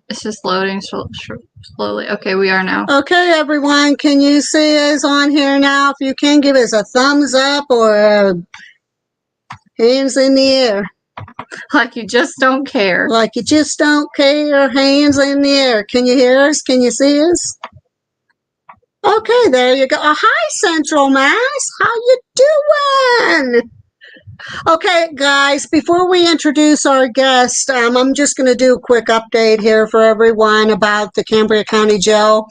It's just loading slowly. Okay, we are now. Okay, everyone, can you see us on here now? If you can, give us a thumbs up or hands in the air. Like you just don't care. Like you just don't care, hands in the air. Can you hear us? Can you see us? Okay, there you go. Hi, Central Mass. How you doing? Okay, guys, before we introduce our guest, I'm just going to do a quick update here for everyone about the Cambria County Jail.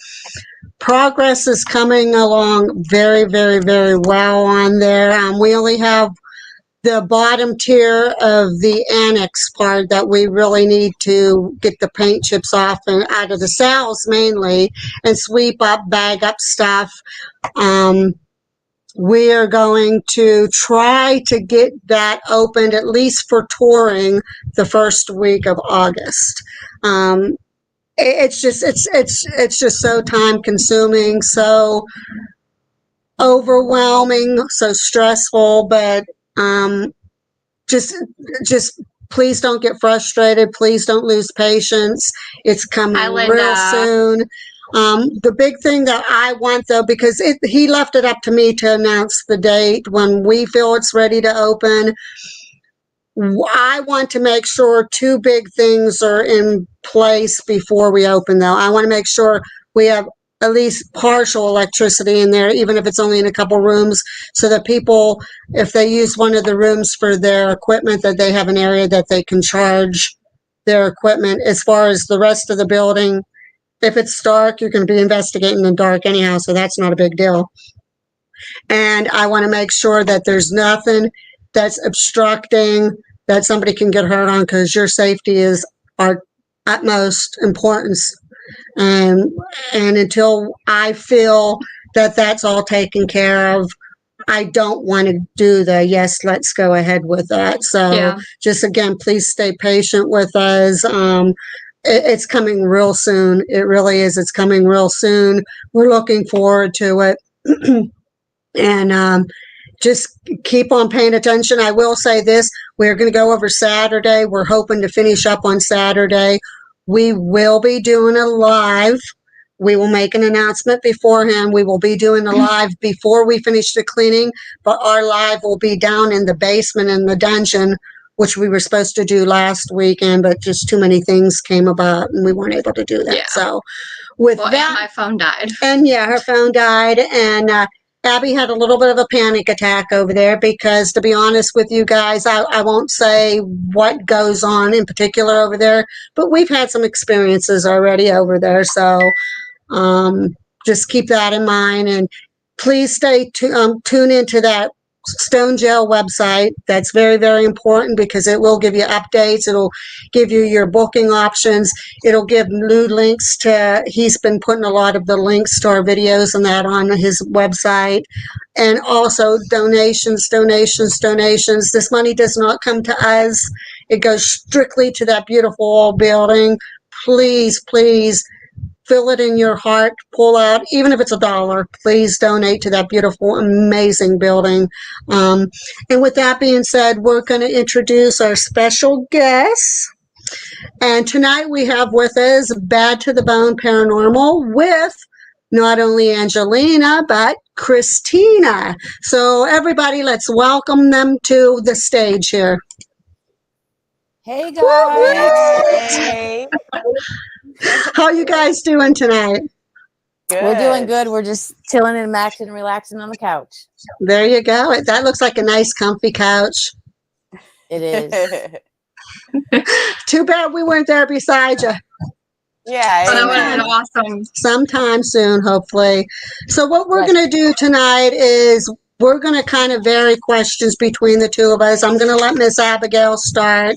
Progress is coming along very, very, very well on there. We only have the bottom tier of the annex part that we really need to get the paint chips off and out of the cells mainly and sweep up, bag up stuff. We are going to try to get that opened at least for touring the first week of August. It's just so time consuming, so overwhelming, so stressful, but just please don't get frustrated. Please don't lose patience. It's coming real soon. The big thing that I want, though, because he left it up to me to announce the date when we feel it's ready to open. I want to make sure two big things are in place before we open, though. I want to make sure we have at least partial electricity in there, even if it's only in a couple rooms, so that people, if they use one of the rooms for their equipment, that they have an area that they can charge their equipment. As far as the rest of the building, if it's dark, you're going to be investigating in the dark anyhow, so that's not a big deal. And I want to make sure that there's nothing that's obstructing, that somebody can get hurt on, because your safety is our utmost importance. And until I feel that that's all taken care of, I don't want to do the yes, let's go ahead with that. So just again, please stay patient with us. It's coming real soon. It really is. It's coming real soon. We're looking forward to it. And just keep on paying attention. I will say this. We're going to go over Saturday. We're hoping to finish up on Saturday. We will be doing a live. We will make an announcement beforehand. We will be doing a live before we finish the cleaning, but our live will be down in the basement in the dungeon, which we were supposed to do last weekend, but just too many things came about and we weren't able to do that. So with that, and my phone died. And her phone died, and Abby had a little bit of a panic attack over there because, to be honest with you guys, I won't say what goes on in particular over there, but we've had some experiences already over there. So just keep that in mind, and please stay tune into that Stone Jail website. That's very, very important because it will give you updates. It'll give you your booking options. It'll give new links to, he's been putting a lot of the links to our videos and that on his website. And also donations. This money does not come to us. It goes strictly to that beautiful old building. Please, please, feel it in your heart, pull out, even if it's $1, please donate to that beautiful, amazing building. And with that being said, we're going to introduce our special guests. And tonight we have with us Bad2thebone Paranormal with not only Angelina, but Christina. So everybody, let's welcome them to the stage here. Hey guys. Hey. How you guys doing tonight? Good. We're doing good. We're just chilling and maxing and relaxing on the couch. There you go. That looks like a nice, comfy couch. It is. Too bad we weren't there beside you. Yeah, that would have been awesome. Sometime soon, hopefully. So what we're going to do tonight is we're going to kind of vary questions between the two of us. I'm going to let Miss Abigail start,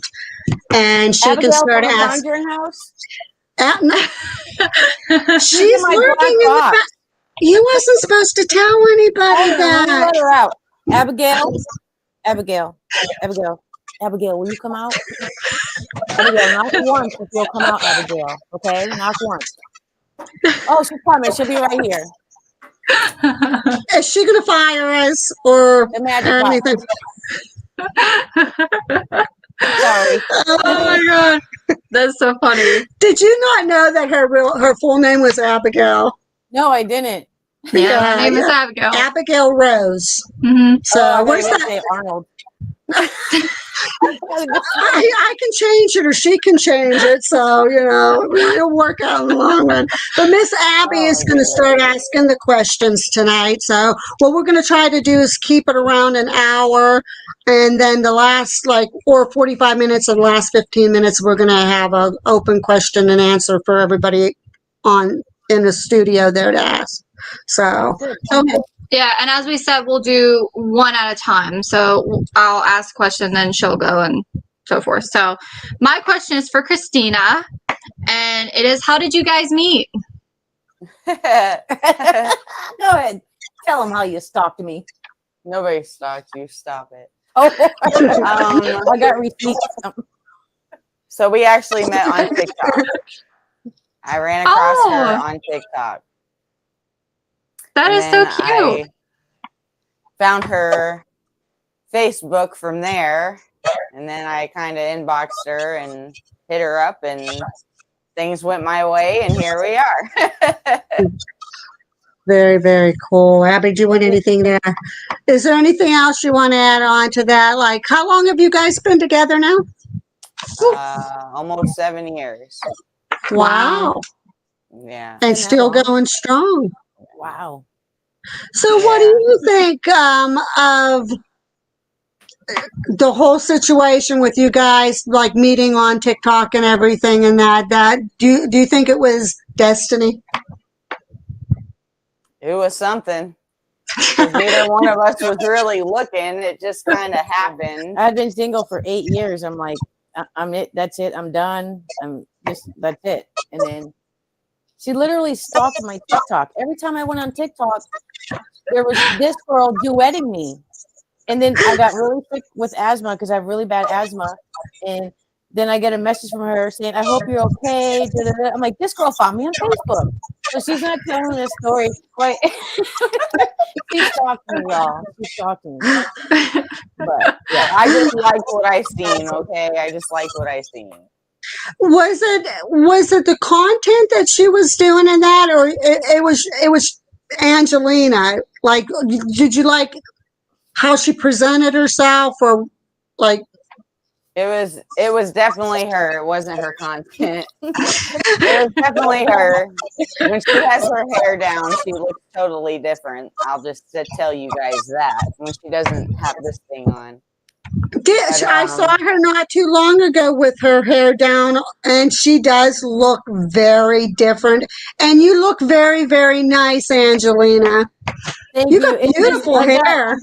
and she can start asking. She's working in the back. You wasn't supposed to tell anybody that. Let her out. Abigail, will you come out? Abigail, knock once if you'll come out, Abigail. Okay, knock once. Oh, she's coming. She'll be right here. Is she gonna fire us or anything? Sorry. Oh my god, that's so funny. Did you not know that her full name was Abigail? No, I didn't. Yeah, her name is Abigail. Abigail Rose. Mm-hmm. So I where's thought you were that? gonna say Arnold. I can change it or she can change it. So, it'll work out in the long run. But Miss Abby is going to start asking the questions tonight. So what we're going to try to do is keep it around an hour. And then the last, or 45 minutes and the last 15 minutes, we're going to have an open question and answer for everybody in the studio there to ask. So, okay. Yeah, and as we said, we'll do one at a time. So I'll ask a question, then she'll go and so forth. So my question is for Christina, and it is, how did you guys meet? Go ahead. Tell them how you stalked me. Nobody stalked you. Stop it. Oh, I got receipts. So we actually met on TikTok. I ran across her on TikTok. That is so cute. I found her Facebook from there, and then I kind of inboxed her and hit her up, and things went my way, and here we are. Very, very cool. Abby, do you want anything there? Is there anything else you want to add on to that? Like, how long have you guys been together now? Almost 7 years. Wow. Yeah. And still going strong. Wow. So what do you think of the whole situation with you guys, like meeting on TikTok and everything and that do you think it was destiny? It was something. Neither one of us was really looking. It just kind of happened. I've been single for 8 years. I'm like, I'm it. That's it. I'm done. That's it. And then she literally stalked my TikTok. Every time I went on TikTok, there was this girl duetting me. And then I got really sick with asthma because I have really bad asthma. And then I get a message from her saying, I hope you're okay. Da-da-da. I'm like, this girl found me on Facebook. So she's not telling this story quite. She's stalking me, y'all. She's stalking me. But yeah, I just like what I seen, okay? I just like what I seen. Was it the content that she was doing in that, or it was Angelina? Like, did you like how she presented herself, or like? It was definitely her. It wasn't her content. It was definitely her. When she has her hair down, she looks totally different. I'll just tell you guys that when she doesn't have this thing on. I saw her not too long ago with her hair down, and she does look very different. And you look very, very nice, Angelina. Thank you. Got beautiful hair.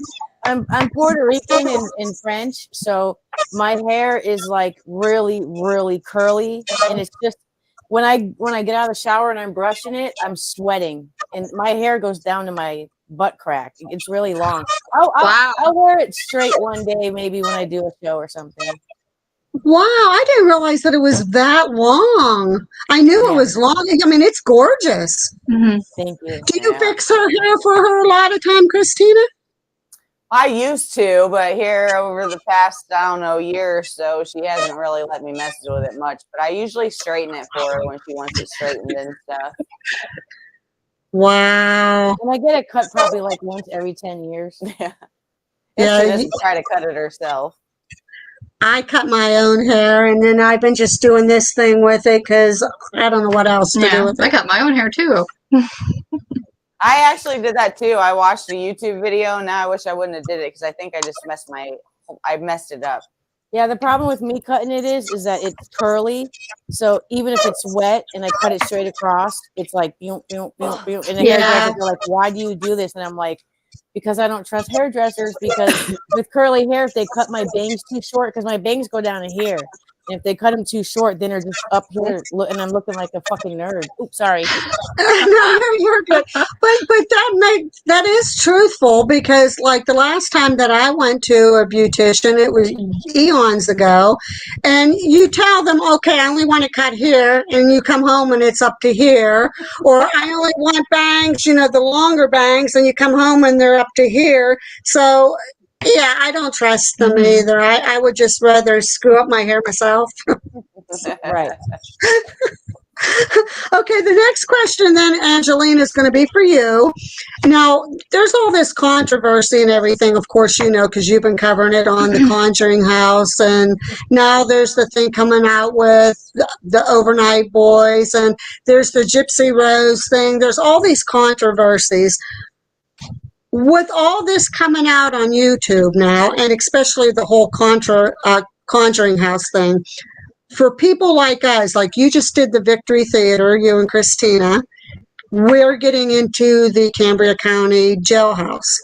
I'm Puerto Rican and French, so my hair is like really, really curly, and it's just when I get out of the shower and I'm brushing it, I'm sweating, and my hair goes down to my butt crack. It's really long. I'll wear it straight one day, maybe when I do a show or something. Wow, I didn't realize that it was that long. I knew it was long. I mean, it's gorgeous. Mm-hmm. Thank you. Do you fix her hair for her a lot of time, Christina? I used to, but here over the past, I don't know, year or so, she hasn't really let me mess with it much. But I usually straighten it for her when she wants it straightened and stuff. Wow. And I get it cut probably like once every 10 years. Yeah. She doesn't try to cut it herself. I cut my own hair, and then I've been just doing this thing with it because I don't know what else to do with it. I cut my own hair too. I actually did that too. I watched a YouTube video. Now I wish I wouldn't have did it because I think I just messed it up. Yeah, the problem with me cutting it is that it's curly. So even if it's wet and I cut it straight across, it's like boom, boom, boom, boom. And the hairdressers are like, "Why do you do this?" And I'm like, because I don't trust hairdressers. Because with curly hair, if they cut my bangs too short, because my bangs go down to here. And if they cut them too short, then they're just up here, and I'm looking like a fucking nerd. Oops, sorry. No, you're good. But that is truthful, because like the last time that I went to a beautician, it was eons ago, and you tell them, okay, I only want to cut here, and you come home and it's up to here, or I only want bangs, the longer bangs, and you come home and they're up to here. So Yeah, I don't trust them either. I would just rather screw up my hair myself. Right. Okay, the next question then, Angelina, is going to be for you. Now, there's all this controversy and everything, of course, you know, because you've been covering it on the Conjuring House, and now there's the thing coming out with the Overnight Boys, and there's the Gypsy Rose thing. There's all these controversies. With all this coming out on YouTube now, and especially the whole Conjuring House thing, for people like us, like you just did the Victory Theater, you and Christina, we're getting into the Cambria County jailhouse.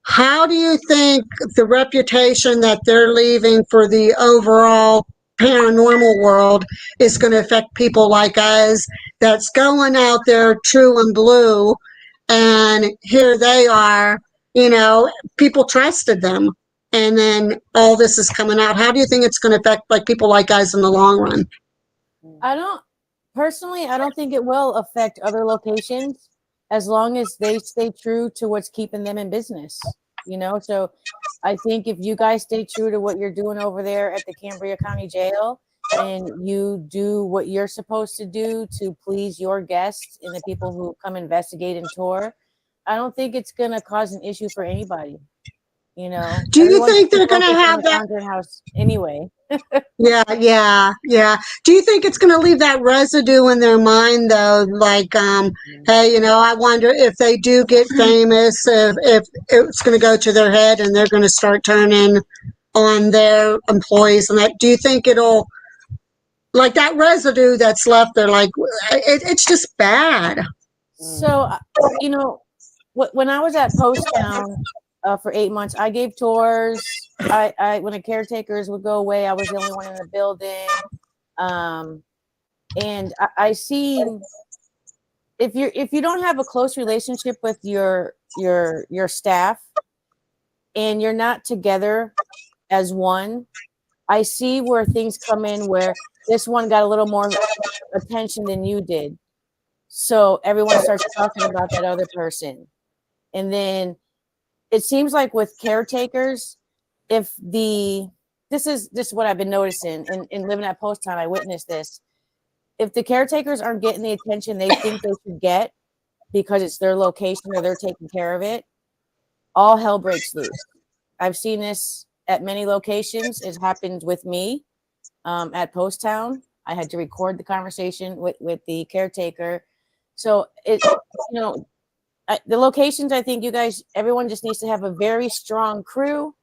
How do you think the reputation that they're leaving for the overall paranormal world is going to affect people like us that's going out there true and blue, and here they are, you know, people trusted them, and then all this is coming out. How do you think it's going to affect like people like us in the long run? I don't think it will affect other locations as long as they stay true to what's keeping them in business, you know? So I think if you guys stay true to what you're doing over there at the Cambria County Jail and you do what you're supposed to do to please your guests and the people who come investigate and tour, I don't think it's going to cause an issue for anybody. You know, do you think they're going to have that house anyway? yeah. Do you think it's going to leave that residue in their mind though, like hey, you know, I wonder if they do get famous, if it's going to go to their head and they're going to start turning on their employees and that? Do you think it'll, like, that residue that's left there, like it's just bad? So you know, when I was at Post Town for 8 months, I gave tours. I when the caretakers would go away, I was the only one in the building. And I seen, if you don't have a close relationship with your staff and you're not together as one, I see where things come in where this one got a little more attention than you did. So everyone starts talking about that other person. And then it seems like with caretakers, if this is what I've been noticing in living at Post Town, I witnessed this. If the caretakers aren't getting the attention they think they should get because it's their location or they're taking care of it, all hell breaks loose. I've seen this at many locations. It happened with me at Post Town. I had to record the conversation with the caretaker. So it, you know, the locations, I think you guys, everyone just needs to have a very strong crew.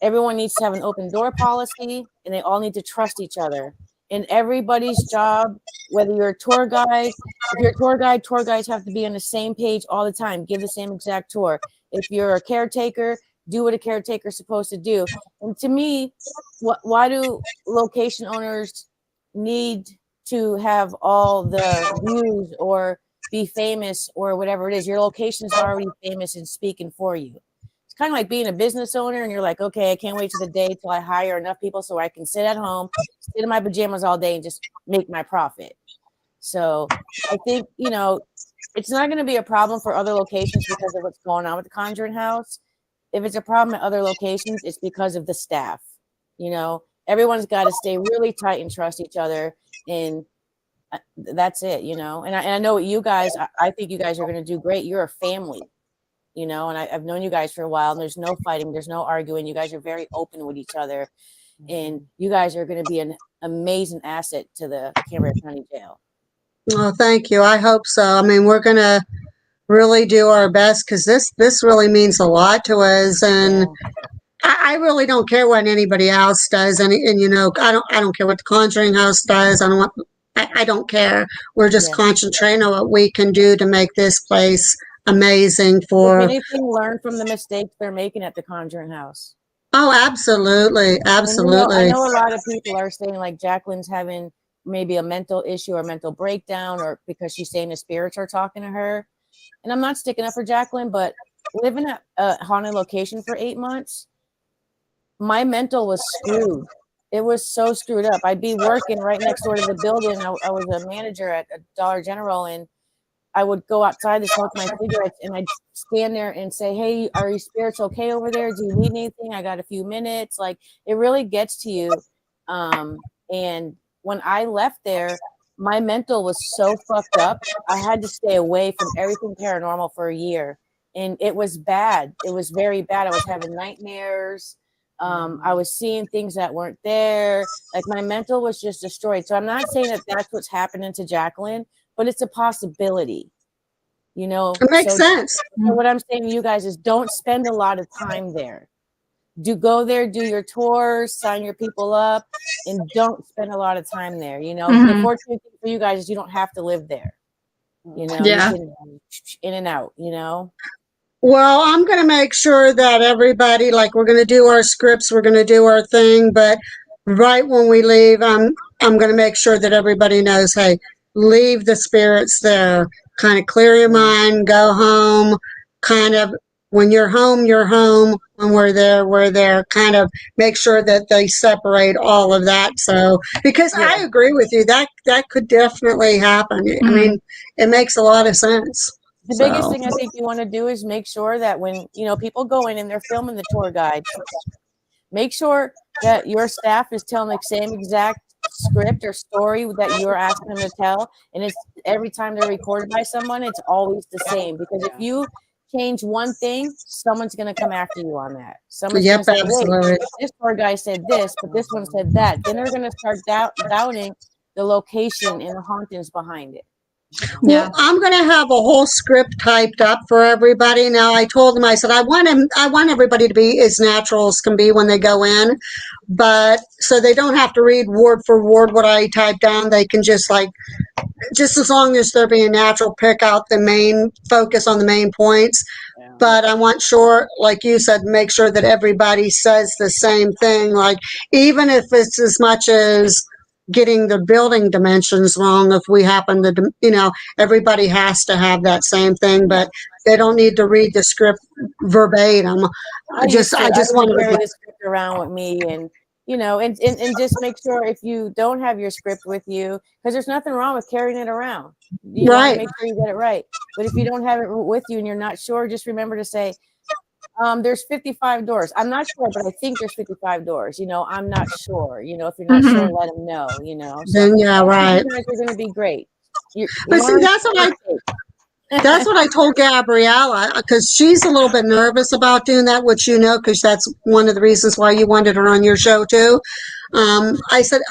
Everyone needs to have an open door policy, and they all need to trust each other. In everybody's job, whether you're a tour guide, if you're a tour guide, tour guides have to be on the same page all the time. Give the same exact tour. If you're a caretaker, do what a caretaker is supposed to do. And to me, why do location owners need to have all the views or be famous or whatever it is? Your location is already famous and speaking for you. It's kind of like being a business owner and you're like, okay, I can't wait to the day till I hire enough people so I can sit at home, sit in my pajamas all day and just make my profit. So I think, you know, it's not going to be a problem for other locations because of what's going on with the Conjuring House. If it's a problem at other locations, it's because of the staff. You know, everyone's got to stay really tight and trust each other, and that's it. You know, and I know what you guys. I think you guys are going to do great. You're a family, you know, and I've known you guys for a while. And there's no fighting, there's no arguing. You guys are very open with each other, and you guys are going to be an amazing asset to the Cambria County Jail. Oh, thank you. I hope so. I mean, we're going to really do our best because this really means a lot to us, and I really don't care what anybody else does, and you know, I don't care what the Conjuring House does. I don't care. We're just concentrating on what we can do to make this place amazing. For if anything, learn from the mistakes they're making at the Conjuring House. Oh, absolutely, absolutely. I know a lot of people are saying like Jacqueline's having maybe a mental issue or mental breakdown, or because she's saying the spirits are talking to her. And I'm not sticking up for Jacqueline, but living at a haunted location for 8 months, my mental was screwed. It was so screwed up. I'd be working right next door to the building. I was a manager at a Dollar General, and I would go outside to smoke my cigarettes, and I'd stand there and say, hey, are your spirits okay over there? Do you need anything? I got a few minutes. Like, it really gets to you. And when I left there, my mental was so fucked up. I had to stay away from everything paranormal for a year. And it was bad. It was very bad. I was having nightmares. I was seeing things that weren't there. Like, my mental was just destroyed. So I'm not saying that that's what's happening to Jacqueline, but it's a possibility, you know. It makes sense. So what I'm saying to you guys is, don't spend a lot of time there. Go there, do your tours, sign your people up, and don't spend a lot of time there. You know, the fortunate thing for you guys is you don't have to live there. You know, you can in and out, you know. Well, I'm going to make sure that everybody, like, we're going to do our scripts, we're going to do our thing, but right when we leave, I'm going to make sure that everybody knows, hey, leave the spirits there. Kind of clear your mind, go home. Kind of, when you're home, you're home. When we're there. Kind of make sure that they separate all of that. So, because I agree with you, that could definitely happen. I mean, it makes a lot of sense. The biggest thing I think you want to do is make sure that when, you know, people go in and they're filming the tour guide, make sure that your staff is telling the same exact script or story that you're asking them to tell. And it's every time they're recorded by someone, it's always the same. Because if you change one thing, someone's going to come after you on that. Someone's going to say, wait, this tour guy said this, but this one said that. Then they're going to start doubting the location and the hauntings behind it. Well, I'm going to have a whole script typed up for everybody. Now, I told them, I said, I want everybody to be as natural as can be when they go in, but so they don't have to read word for word what I typed down. They can just as long as they're being natural, pick out the main, focus on the main points. But I want sure, like you said, make sure that everybody says the same thing. Like, even if it's as much as getting the building dimensions wrong, if we happen to, you know, everybody has to have that same thing, but they don't need to read the script verbatim. I just want to carry the script around with me, and you know, and just make sure if you don't have your script with you, because there's nothing wrong with carrying it around. You want to make sure you get it right. But if you don't have it with you and you're not sure, just remember to say, there's 55 doors. I'm not sure, but I think there's 55 doors. You know, I'm not sure. You know, if you're not sure, let them know. You know, so then right. You guys are going to be great. But see, that's what I told Gabriella, because she's a little bit nervous about doing that, which you know, because that's one of the reasons why you wanted her on your show too. I said,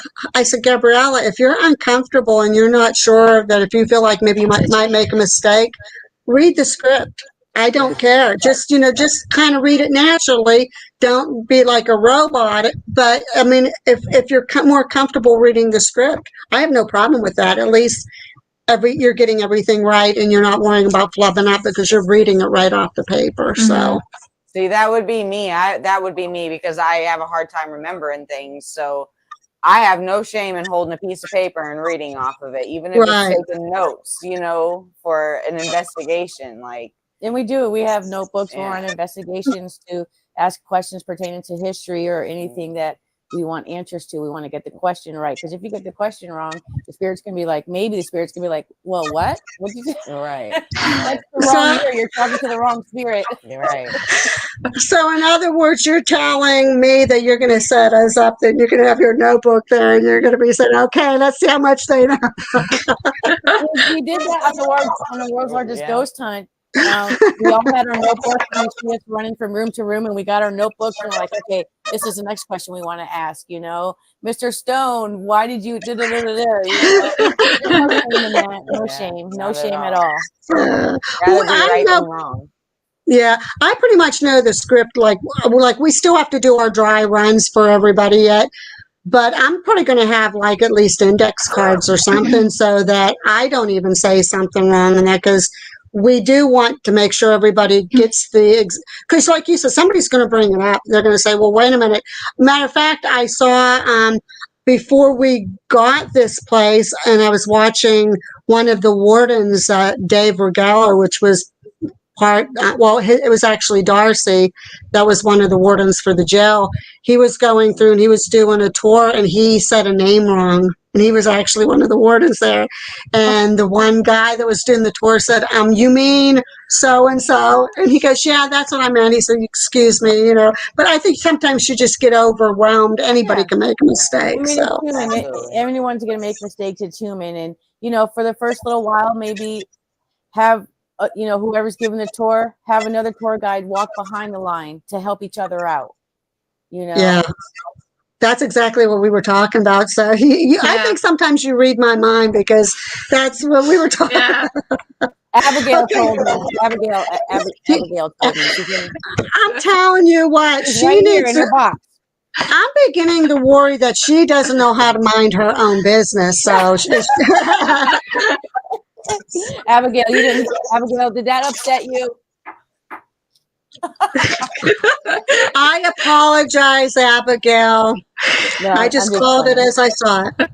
Gabriella, if you're uncomfortable and you're not sure, that if you feel like maybe you might make a mistake, read the script. I don't care. Just kind of read it naturally. Don't be like a robot. But I mean, if you're more comfortable reading the script, I have no problem with that. At least you're getting everything right, and you're not worrying about flubbing up because you're reading it right off the paper. So, see, that would be me. That would be me, because I have a hard time remembering things. So I have no shame in holding a piece of paper and reading off of it, even if it's taking notes, you know, for an investigation. Like, and we do. We have notebooks. We're on investigations to ask questions pertaining to history or anything that we want answers to. We want to get the question right, because if you get the question wrong, the spirit's gonna be like, well, what did you say? Right. That's the wrong year. You're talking to the wrong spirit. Right. So in other words, you're telling me that you're going to set us up, that you're going to have your notebook there, and you're going to be saying, okay, let's see how much they know. We did that on the world's largest ghost hunt. We all had our notebooks, and we see us running from room to room, and we got our notebooks, and we're like, okay, this is the next question we want to ask. You know, Mr. Stone, why did you? You know? No shame at all. Wrong. Yeah, I pretty much know the script. Like we still have to do our dry runs for everybody yet. But I'm probably going to have like at least index cards or something so that I don't even say something wrong in that, because we do want to make sure everybody gets because like you said, somebody's going to bring it up. They're going to say, well, wait a minute. Matter of fact, I saw before we got this place, and I was watching one of the wardens, Dave Regaller, which was part. It was actually Darcy that was one of the wardens for the jail. He was going through and he was doing a tour and he said a name wrong. And he was actually one of the wardens there. And the one guy that was doing the tour said, you mean so and so? And he goes, yeah, that's what I meant. He said, excuse me, you know. But I think sometimes you just get overwhelmed. Anybody can make a mistake. I mean, so. it's human. Everyone's going to make mistakes. It's human. And, you know, for the first little while, maybe have, you know, whoever's giving the tour, have another tour guide walk behind the line to help each other out, you know? Yeah. That's exactly what we were talking about. So I think sometimes you read my mind because that's what we were talking about. Abigail told me. Abigail told me. I'm telling you what, she right needs here in her box. I'm beginning to worry that she doesn't know how to mind her own business. So Abigail, Abigail, did that upset you? I apologize, Abigail. No, I just called it as I saw it.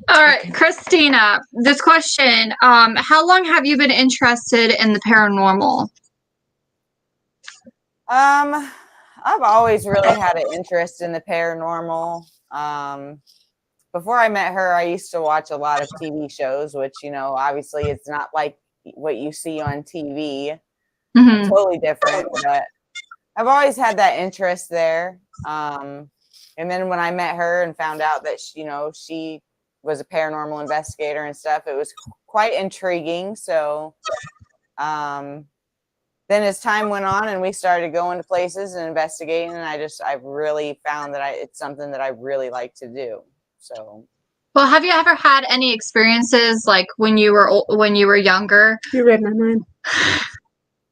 All right, Christina, this question, how long have you been interested in the paranormal? I've always really had an interest in the paranormal. Before I met her, I used to watch a lot of TV shows, which, you know, obviously it's not like what you see on TV. Mm-hmm. Totally different, but I've always had that interest there. And then when I met her and found out that, she was a paranormal investigator and stuff, it was quite intriguing. So then as time went on and we started going to places and investigating, and I've really found that it's something that I really like to do. So, well, have you ever had any experiences like when you were younger? You read my mind.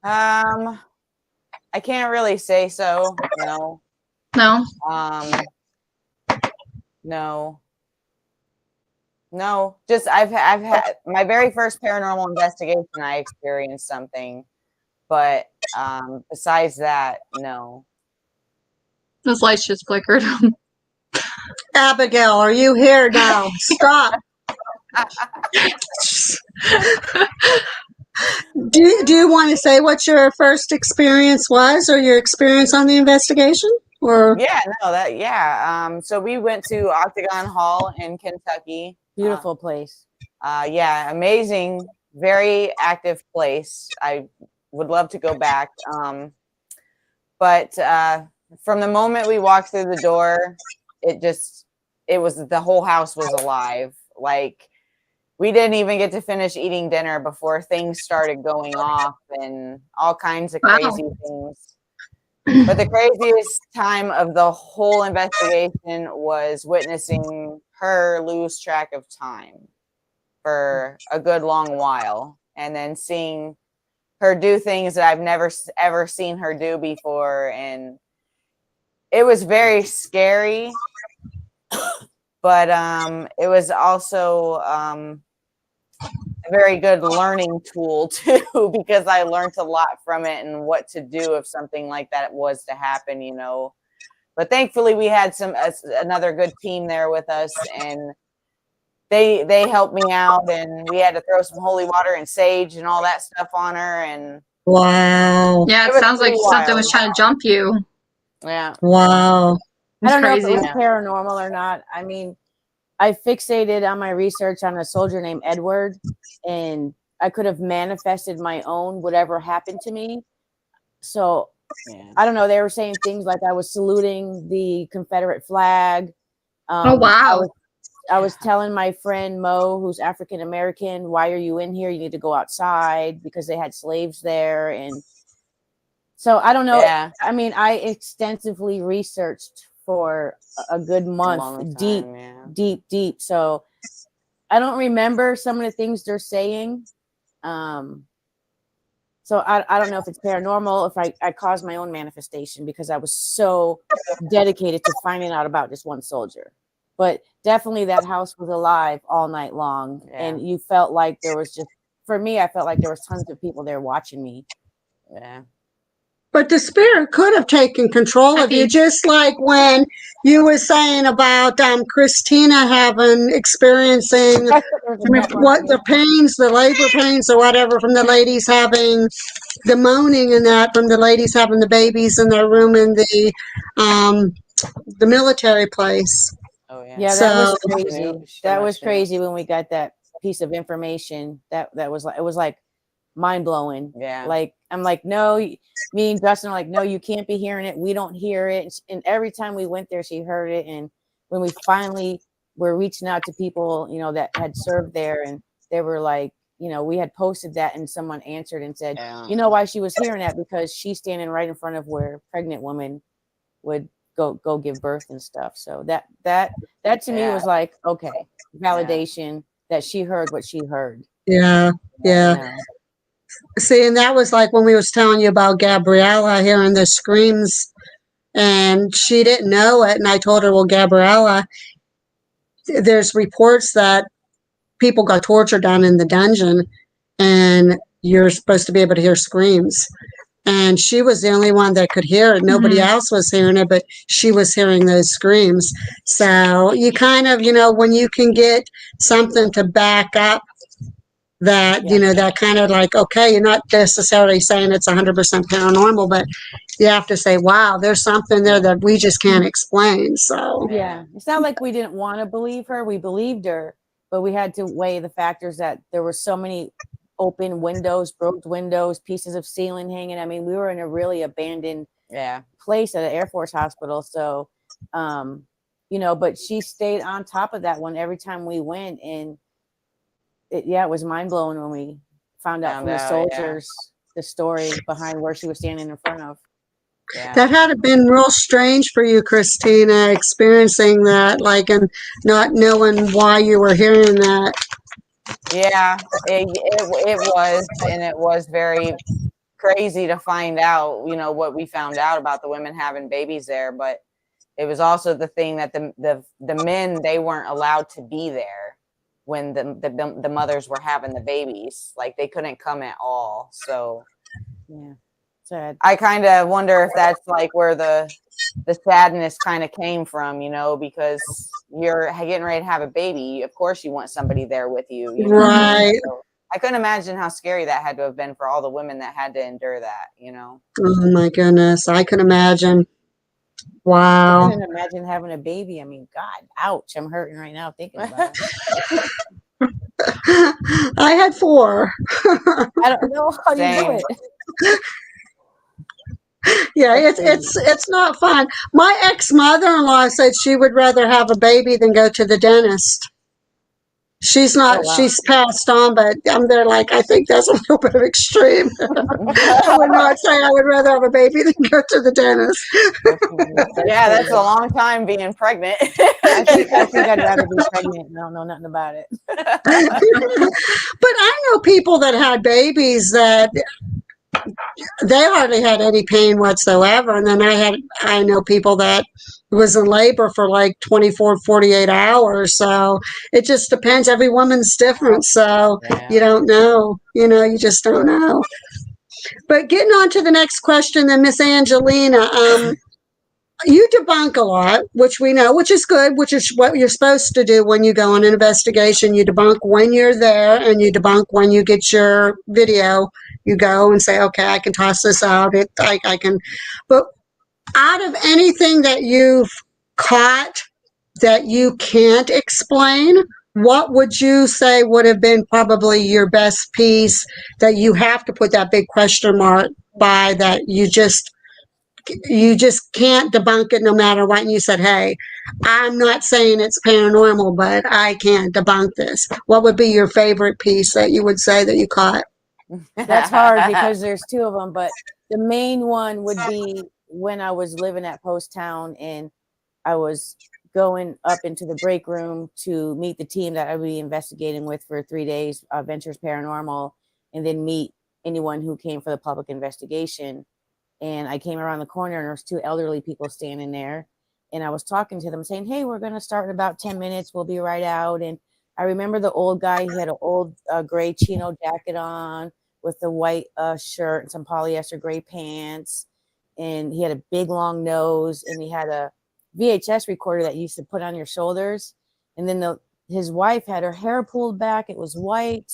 I can't really say so. No. No. No. Just I've had my very first paranormal investigation. I experienced something, but besides that, no. Those lights just flickered. Abigail, are you here now? Stop. Do you want to say what your first experience was, or your experience on the investigation? Or So we went to Octagon Hall in Kentucky. Beautiful place. Amazing, very active place. I would love to go back. But from the moment we walked through the door, the whole house was alive. Like, we didn't even get to finish eating dinner before things started going off and all kinds of crazy things. But the craziest time of the whole investigation was witnessing her lose track of time for a good long while, and then seeing her do things that I've never ever seen her do before. And it was very scary, but it was also a very good learning tool too, because I learned a lot from it and what to do if something like that was to happen, But thankfully we had another good team there with us, and they helped me out, and we had to throw some holy water and sage and all that stuff on her. And wow. Yeah, it sounds like something was trying to jump you. Yeah. Wow. I don't know if it was paranormal or not. I mean, I fixated on my research on a soldier named Edward, and I could have manifested my own whatever happened to me. So I don't know. They were saying things like I was saluting the Confederate flag. Oh, wow. I was telling my friend Mo, who's African American, why are you in here? You need to go outside, because they had slaves there. And so I don't know. Yeah. I mean, I extensively researched for a good month, deep. So I don't remember some of the things they're saying. So I don't know if it's paranormal, if I caused my own manifestation, because I was so dedicated to finding out about this one soldier. But definitely that house was alive all night long. Yeah. And you felt like there was for me, I felt like there was tons of people there watching me. Yeah. But the spirit could have taken control of you, just like when you were saying about Christina experiencing what the pains, the labor pains or whatever from the ladies having the moaning and that from the ladies having the babies in their room in the military place. Oh yeah. Yeah, that was crazy. That was Chanel. crazy when we got that piece of information. That was like, it was like mind blowing. Yeah. Like, I'm like, no, me and Justin are like, no, you can't be hearing it. We don't hear it. And every time we went there, she heard it. And when we finally were reaching out to people, you know, that had served there, and they were like, you know, we had posted that and someone answered and said, you know why she was hearing that? Because she's standing right in front of where pregnant women would go give birth and stuff. So that to me was like, okay, validation that she heard what she heard. Yeah. Yeah. You know? See, and that was like when we was telling you about Gabriella hearing the screams, and she didn't know it. And I told her, well, Gabriella, there's reports that people got tortured down in the dungeon, and you're supposed to be able to hear screams. And she was the only one that could hear it. Nobody else was hearing it, but she was hearing those screams. So you kind of, you know, when you can get something to back up that, you know, that kind of like, okay, you're not necessarily saying it's 100% paranormal, but you have to say, wow, there's something there that we just can't explain. So yeah, it's not like we didn't want to believe her. We believed her, but we had to weigh the factors that there were so many open windows, broke windows, pieces of ceiling hanging. I mean, we were in a really abandoned place at an Air Force hospital. So, you know, but she stayed on top of that one every time we went. And it was mind blowing when we found out from the soldiers the story behind where she was standing in front of. Yeah. That had been real strange for you, Christina, experiencing that, like, and not knowing why you were hearing that. Yeah, it was, and it was very crazy to find out, you know, what we found out about the women having babies there. But it was also the thing that the men, they weren't allowed to be there when the mothers were having the babies. Like, they couldn't come at all. So yeah, sad. I kind of wonder if that's like where the sadness kind of came from, you know, because you're getting ready to have a baby. Of course you want somebody there with you, you know? Right. So I couldn't imagine how scary that had to have been for all the women that had to endure that, you know? Oh my goodness. I can imagine. Wow. I couldn't imagine having a baby. I mean, God, ouch. I'm hurting right now thinking about it. I had 4. I don't know how you do it. Yeah, it's not fun. My ex-mother-in-law said she would rather have a baby than go to the dentist. She's not, she's passed on, but I'm there like, I think that's a little bit of extreme. I would not say I would rather have a baby than go to the dentist. Yeah, that's a long time being pregnant. I think I'd rather be pregnant. I don't know nothing about it. But I know people that had babies that they hardly had any pain whatsoever. And then I know people that was in labor for like 24, 48 hours. So it just depends. Every woman's different. So you don't know, you know, you just don't know. But getting on to the next question, then Miss Angelina, you debunk a lot, which we know, which is good, which is what you're supposed to do when you go on an investigation. You debunk when you're there, and you debunk when you get your video. You go and say, okay, I can toss this out. I can. But out of anything that you've caught that you can't explain, what would you say would have been probably your best piece that you have to put that big question mark by, that you just can't debunk it no matter what? And you said, hey, I'm not saying it's paranormal, but I can't debunk this. What would be your favorite piece that you would say that you caught? That's hard because there's 2 of them, but the main one would be when I was living at Post Town and I was going up into the break room to meet the team that I would be investigating with for 3 days, Ventures Paranormal, and then meet anyone who came for the public investigation. And I came around the corner and there was 2 elderly people standing there. And I was talking to them saying, hey, we're going to start in about 10 minutes. We'll be right out. And I remember the old guy, he had an old gray chino jacket on with the white shirt and some polyester gray pants. and he had a big long nose, and he had a VHS recorder that you used to put on your shoulders. And then his wife had her hair pulled back. It was white.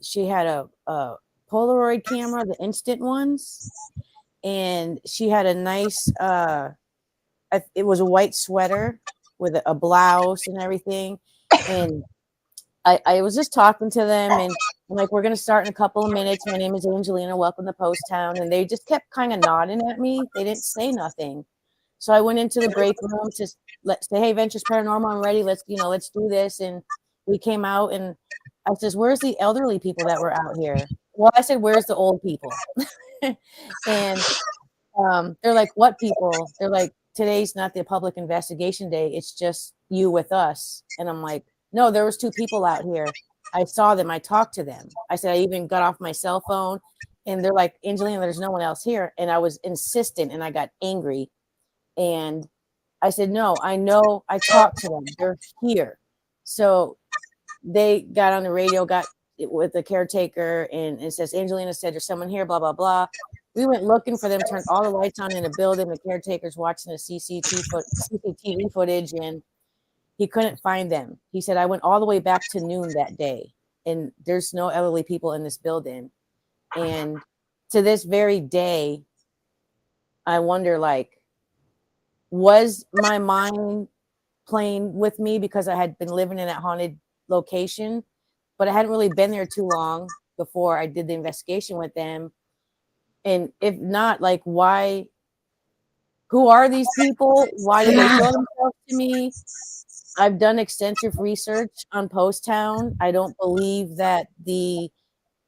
She had a Polaroid camera, the instant ones. And she had a nice, it was a white sweater with a blouse and everything. And I was just talking to them, and I'm like, we're going to start in a couple of minutes. My name is Angelina. Welcome to Post Town. And they just kept kind of nodding at me. They didn't say nothing. So I went into the break room to say, hey, Ventures Paranormal, I'm ready. Let's do this. And we came out, and I says, where's the elderly people that were out here? Well, I said, where's the old people? And they're like, what people? They're like, today's not the public investigation day. It's just you with us. And I'm like, no, there was 2 people out here. I saw them. I talked to them. I said, I even got off my cell phone, and they're like, Angelina, there's no one else here. And I was insistent, and I got angry. And I said, no, I know. I talked to them. They're here. So they got on the radio, got with the caretaker, and it says, Angelina said, there's someone here, blah, blah, blah. We went looking for them, turned all the lights on in the building. The caretaker's watching the CCTV footage, and he couldn't find them. He said, I went all the way back to noon that day, and there's no elderly people in this building. And to this very day, I wonder, like, was my mind playing with me because I had been living in that haunted location, but I hadn't really been there too long before I did the investigation with them. And if not, like, why? Who are these people? Why did they show themselves to me? I've done extensive research on Post Town. I don't believe that the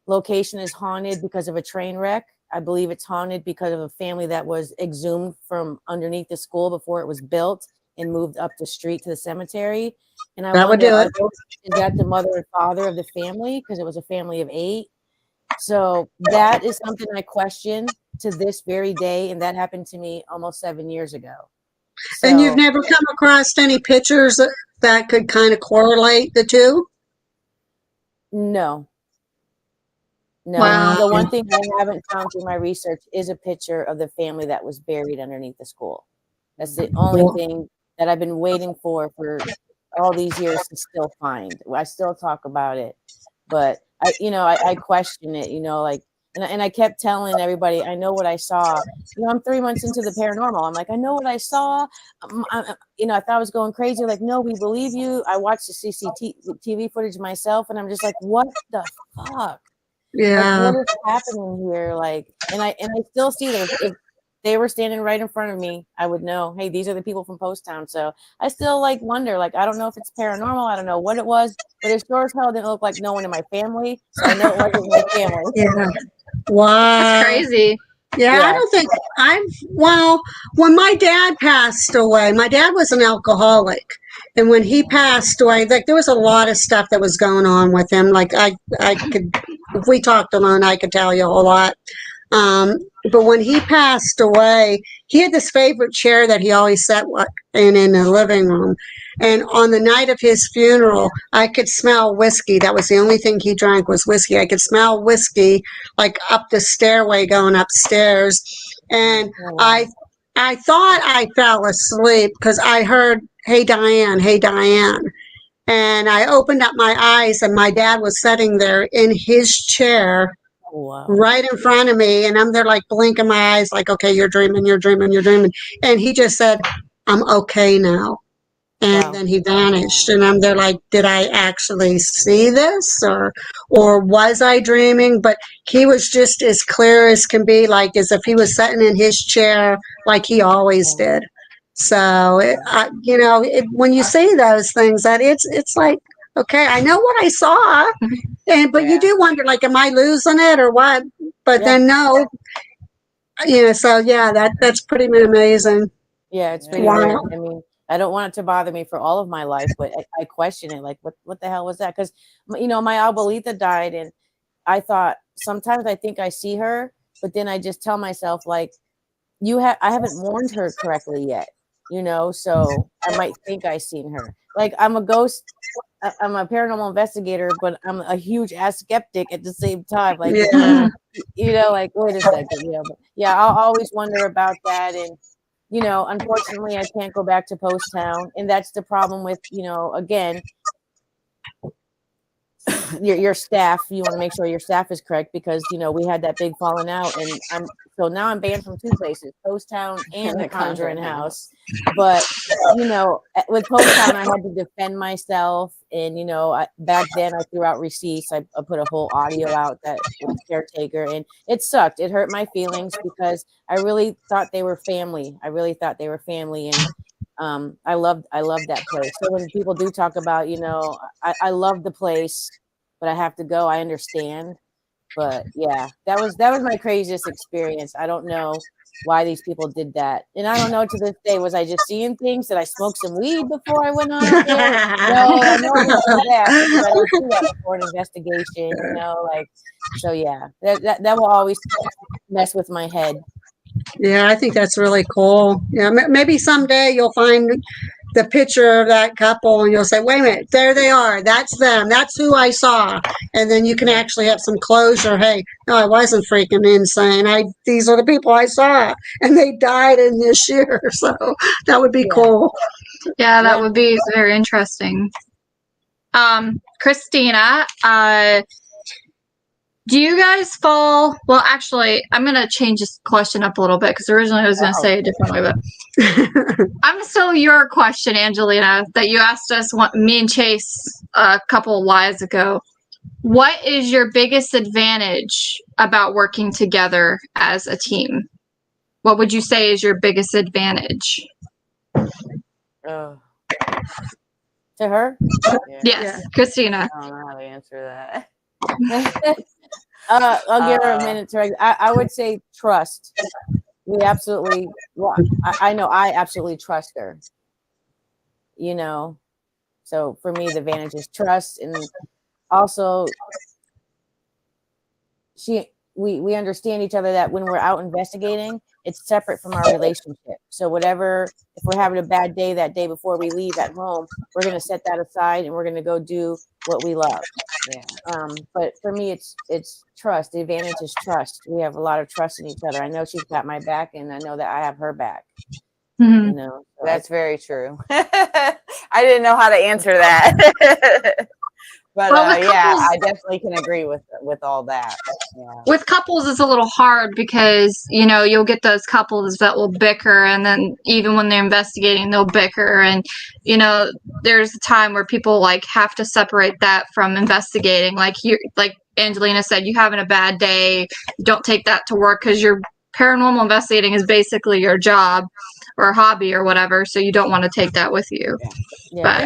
location is haunted because of a train wreck. I believe it's haunted because of a family that was exhumed from underneath the school before it was built and moved up the street to the cemetery. And I wonder, is that the mother and father of the family? Because it was a family of 8. So that is something I question to this very day. And that happened to me almost 7 years ago. So, and you've never come across any pictures that could kind of correlate the two? No. Wow. The one thing I haven't found through my research is a picture of the family that was buried underneath the school. That's the only thing that I've been waiting for all these years to still find. I still talk about it, but I question it, like, and I kept telling everybody, I know what I saw. I'm 3 months into the paranormal. I'm like, I know what I saw. I thought I was going crazy. Like, no, we believe you. I watched the CCTV footage myself, and I'm just like, what the fuck? Yeah. Like, what is happening here? Like, and I still see them. If they were standing right in front of me, I would know, hey, these are the people from Post Town. So I still wonder, I don't know if it's paranormal. I don't know what it was, but it sure as hell didn't look like no one in my family. So I know it wasn't my family. Yeah. Wow. That's crazy. Yeah, I don't think when my dad passed away, my dad was an alcoholic. And when he passed away, there was a lot of stuff that was going on with him. Like I could, if we talked alone, I could tell you a whole lot. But when he passed away, he had this favorite chair that he always sat in the living room. And on the night of his funeral, I could smell whiskey. That was the only thing he drank was whiskey. I could smell whiskey up the stairway going upstairs. And I thought I fell asleep because I heard, hey, Diane, hey, Diane. And I opened up my eyes, and my dad was sitting there in his chair right in front of me. And I'm there blinking my eyes okay, you're dreaming, you're dreaming, you're dreaming. And he just said, I'm okay now. And then he vanished. And I'm there did I actually see this or was I dreaming? But he was just as clear as can be, as if he was sitting in his chair like he always did. So, when you see those things, that it's like, okay, I know what I saw. But you do wonder, am I losing it or what? But then no. So yeah, that's pretty amazing. Yeah, it's pretty weird. I mean, I don't want it to bother me for all of my life, but I question it. Like, what the hell was that? Because, my abuelita died, and I thought sometimes I think I see her, but then I just tell myself, I haven't warned her correctly yet, so I might think I seen her. I'm a ghost. I'm a paranormal investigator, but I'm a huge ass skeptic at the same time. like, wait a second, but yeah, I'll always wonder about that. And, unfortunately, I can't go back to Post Town. And that's the problem with, again, your staff. You want to make sure your staff is correct because, we had that big falling out. And so now I'm banned from two places, Post Town and the Conjuring House. But, with Post Town, I had to defend myself. And, back then I threw out receipts. I put a whole audio out that was caretaker, and it sucked. It hurt my feelings because I really thought they were family. And I loved that place. So when people do talk about, I love the place, but I have to go, I understand. But yeah, that was my craziest experience. I don't know why these people did that. And I don't know to this day, was I just seeing things? Did I smoke some weed before I went on out there? No, I know I didn't do that because I don't do that before an investigation, so yeah, that will always mess with my head. Yeah, I think that's really cool. Yeah, maybe someday you'll find the picture of that couple and you'll say, wait a minute, there they are. That's them. That's who I saw. And then you can actually have some closure. Hey, no, I wasn't freaking insane. These are the people I saw and they died in this year. So that would be cool. Yeah, that would be very interesting. Christina, do you guys fall? Well, actually, I'm going to change this question up a little bit because originally I was going to say it a different way, but I'm still your question, Angelina, that you asked us, me and Chase, a couple of lives ago. What is your biggest advantage about working together as a team? What would you say is your biggest advantage? To her? Yes, Christina. I don't know how to answer that. I'll give her a minute to. I would say trust. We absolutely. Well, I know I absolutely trust her. So for me, the advantage is trust, and also we understand each other, that when we're out investigating, it's separate from our relationship. So if we're having a bad day that day before we leave at home, we're going to set that aside and we're going to go do what we love. Yeah. But for me, it's trust. The advantage is trust. We have a lot of trust in each other. I know she's got my back, and I know that I have her back. Mm-hmm. So that's very true. I didn't know how to answer that. But yeah, I definitely can agree with all that. Yeah. With couples, it's a little hard because, you'll get those couples that will bicker, and then even when they're investigating, they'll bicker. And, there's a time where people have to separate that from investigating. Like Angelina said, you having a bad day, don't take that to work because your paranormal investigating is basically your job or hobby or whatever. So you don't want to take that with you. Yeah. But,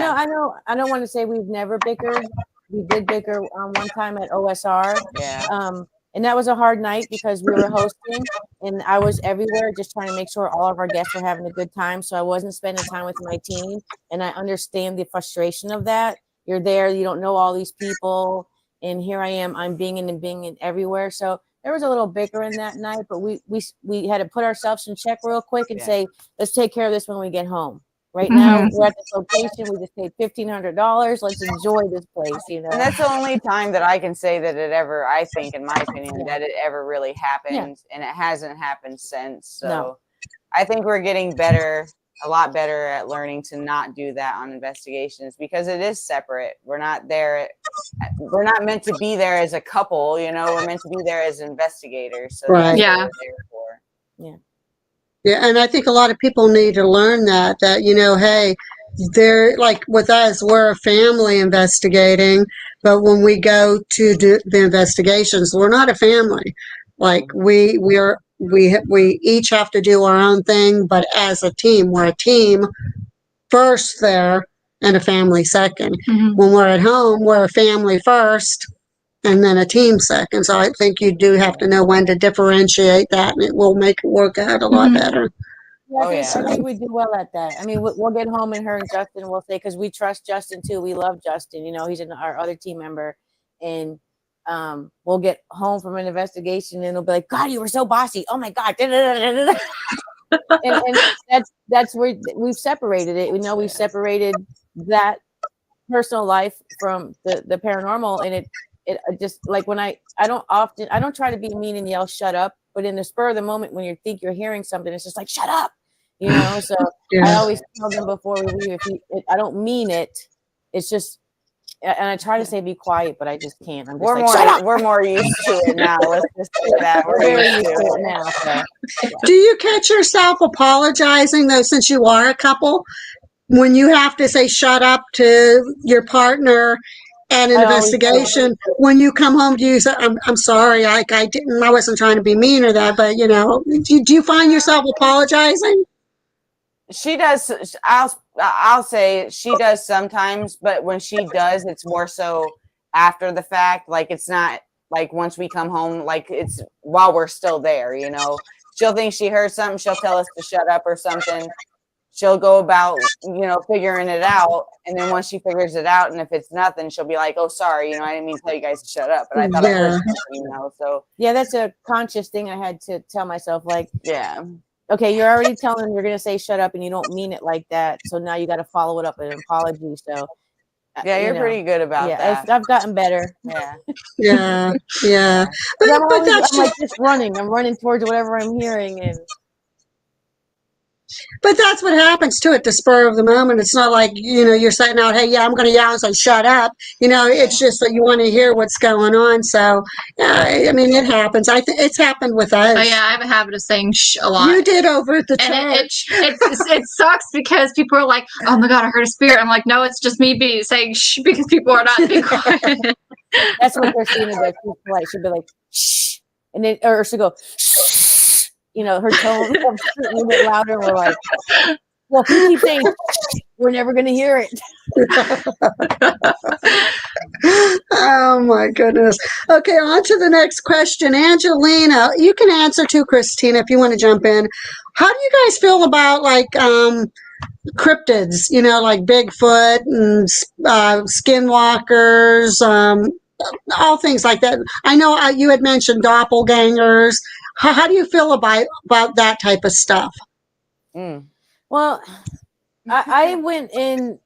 I don't want to say we've never bickered. We did bicker one time at OSR. Yeah. And that was a hard night because we were hosting and I was everywhere just trying to make sure all of our guests were having a good time. So I wasn't spending time with my team. And I understand the frustration of that. You're there, you don't know all these people. And here I am, I'm being everywhere. So there was a little bickering that night, but we had to put ourselves in check real quick and say, let's take care of this when we get home. Right now, we're at this location. We just paid $1,500. Let's enjoy this place, And that's the only time that I can say that it ever, I think, in my opinion, that it ever really happened. And it hasn't happened since. So I think we're getting a lot better at learning to not do that on investigations because it is separate. We're not meant to be there as a couple, we're meant to be there as investigators. So right. That's what we're there for. Yeah. Yeah, and I think a lot of people need to learn that, hey, they're like with us, we're a family investigating, but when we go to do the investigations, we're not a family. Like we each have to do our own thing, but as a team, we're a team first there and a family second. Mm-hmm. When we're at home, we're a family first and then a team second. So I think you do have to know when to differentiate that, and it will make it work out a lot better. Yeah, I think we do well at that. I mean, we'll get home and her and Justin will say, because we trust Justin too. We love Justin. He's our other team member. And we'll get home from an investigation and they'll be like, God, you were so bossy. Oh my God. and that's where we've separated it. We've separated that personal life from the paranormal, and just like when I don't try to be mean and yell shut up, but in the spur of the moment when you think you're hearing something, it's just like shut up, you know. So I always tell them before we leave, I don't mean it, it's just, and I try to say be quiet, but I just can't. I'm just we're more used to it now. Let's just say that we're very used to it now. So, yeah. Do you catch yourself apologizing though, since you are a couple, when you have to say shut up to your partner at an investigation? When you come home, do you say, I'm sorry, I wasn't trying to be mean or that, but do you find yourself apologizing? She does. I'll say she does sometimes, but when she does, it's more so after the fact. Like it's not like once we come home, like it's while we're still there, She'll think she heard something, she'll tell us to shut up or something. She'll go about, figuring it out. And then once she figures it out, and if it's nothing, she'll be like, oh, sorry, I didn't mean to tell you guys to shut up, but I thought I heard something, so. Yeah, that's a conscious thing I had to tell myself, like, yeah. Okay, you're already telling them you're going to say shut up and you don't mean it like that. So now you got to follow it up with an apology. So yeah, you're pretty good about that. I've gotten better. Yeah. Yeah. But I'm like just running. I'm running towards whatever I'm hearing. But that's what happens too at the spur of the moment. It's not like, you're saying out, hey, yeah, I'm going to yell and say, shut up. It's just that you want to hear what's going on. So, I mean, it happens. I think it's happened with us. Oh, yeah, I have a habit of saying shh a lot. You did over at the church. It sucks because people are like, oh my God, I heard a spirit. I'm like, no, it's just me saying shh because people are not being quiet. That's what Christina does. She'll be like, shh. And then, or she'll go, shh. Her tone a little bit louder. And we're like, well, if you keep saying, we're never going to hear it. Oh my goodness. Okay, on to the next question. Angelina, you can answer too, Christina, if you want to jump in. How do you guys feel about cryptids, like Bigfoot and skinwalkers, all things like that? I know you had mentioned doppelgangers. How do you feel about that type of stuff? Well, I went to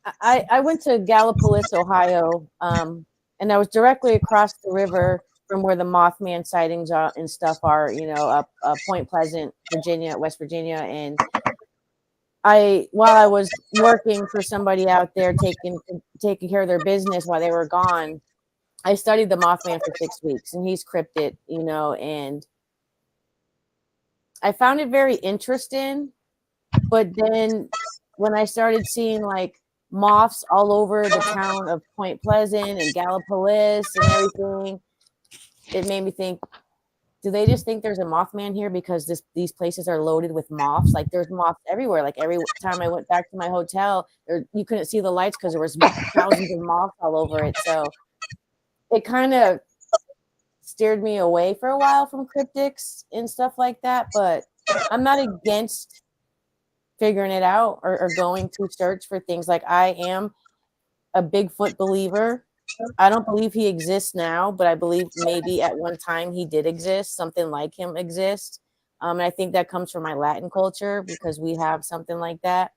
Gallipolis, Ohio, and I was directly across the river from where the Mothman sightings and stuff are, up Point Pleasant, Virginia, West Virginia. And while I was working for somebody out there taking care of their business while they were gone, I studied the Mothman for 6 weeks, and he's cryptid, and I found it very interesting. But then when I started seeing like moths all over the town of Point Pleasant and Gallipolis and everything, it made me think, do they just think there's a Mothman here because these places are loaded with moths? Like there's moths everywhere. Like every time I went back to my hotel, you couldn't see the lights because there was thousands of moths all over it. So it kind of steered me away for a while from cryptics and stuff like that. But I'm not against figuring it out or going to search for things. Like I am a Bigfoot believer. I don't believe he exists now, but I believe maybe at one time he did exist. Something like him exists. And I think that comes from my Latin culture because we have something like that.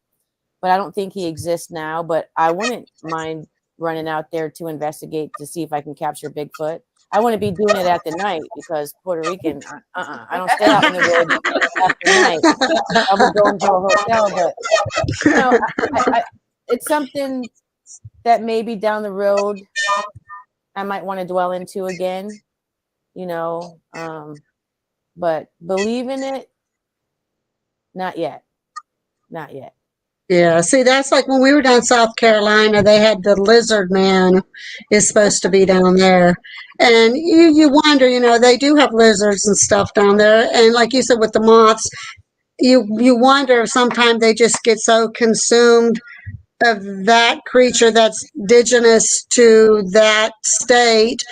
But I don't think he exists now. But I wouldn't mind running out there to investigate to see if I can capture Bigfoot. I want to be doing it at the night because Puerto Rican, I don't stay out in the woods after night. I would go into a hotel, but it's something that maybe down the road I might want to dwell into again, but believe in it, not yet. Yeah, see, that's like when we were down South Carolina, they had the lizard man is supposed to be down there. And you wonder, they do have lizards and stuff down there. And like you said, with the moths, you wonder if sometimes they just get so consumed of that creature that's indigenous to that state,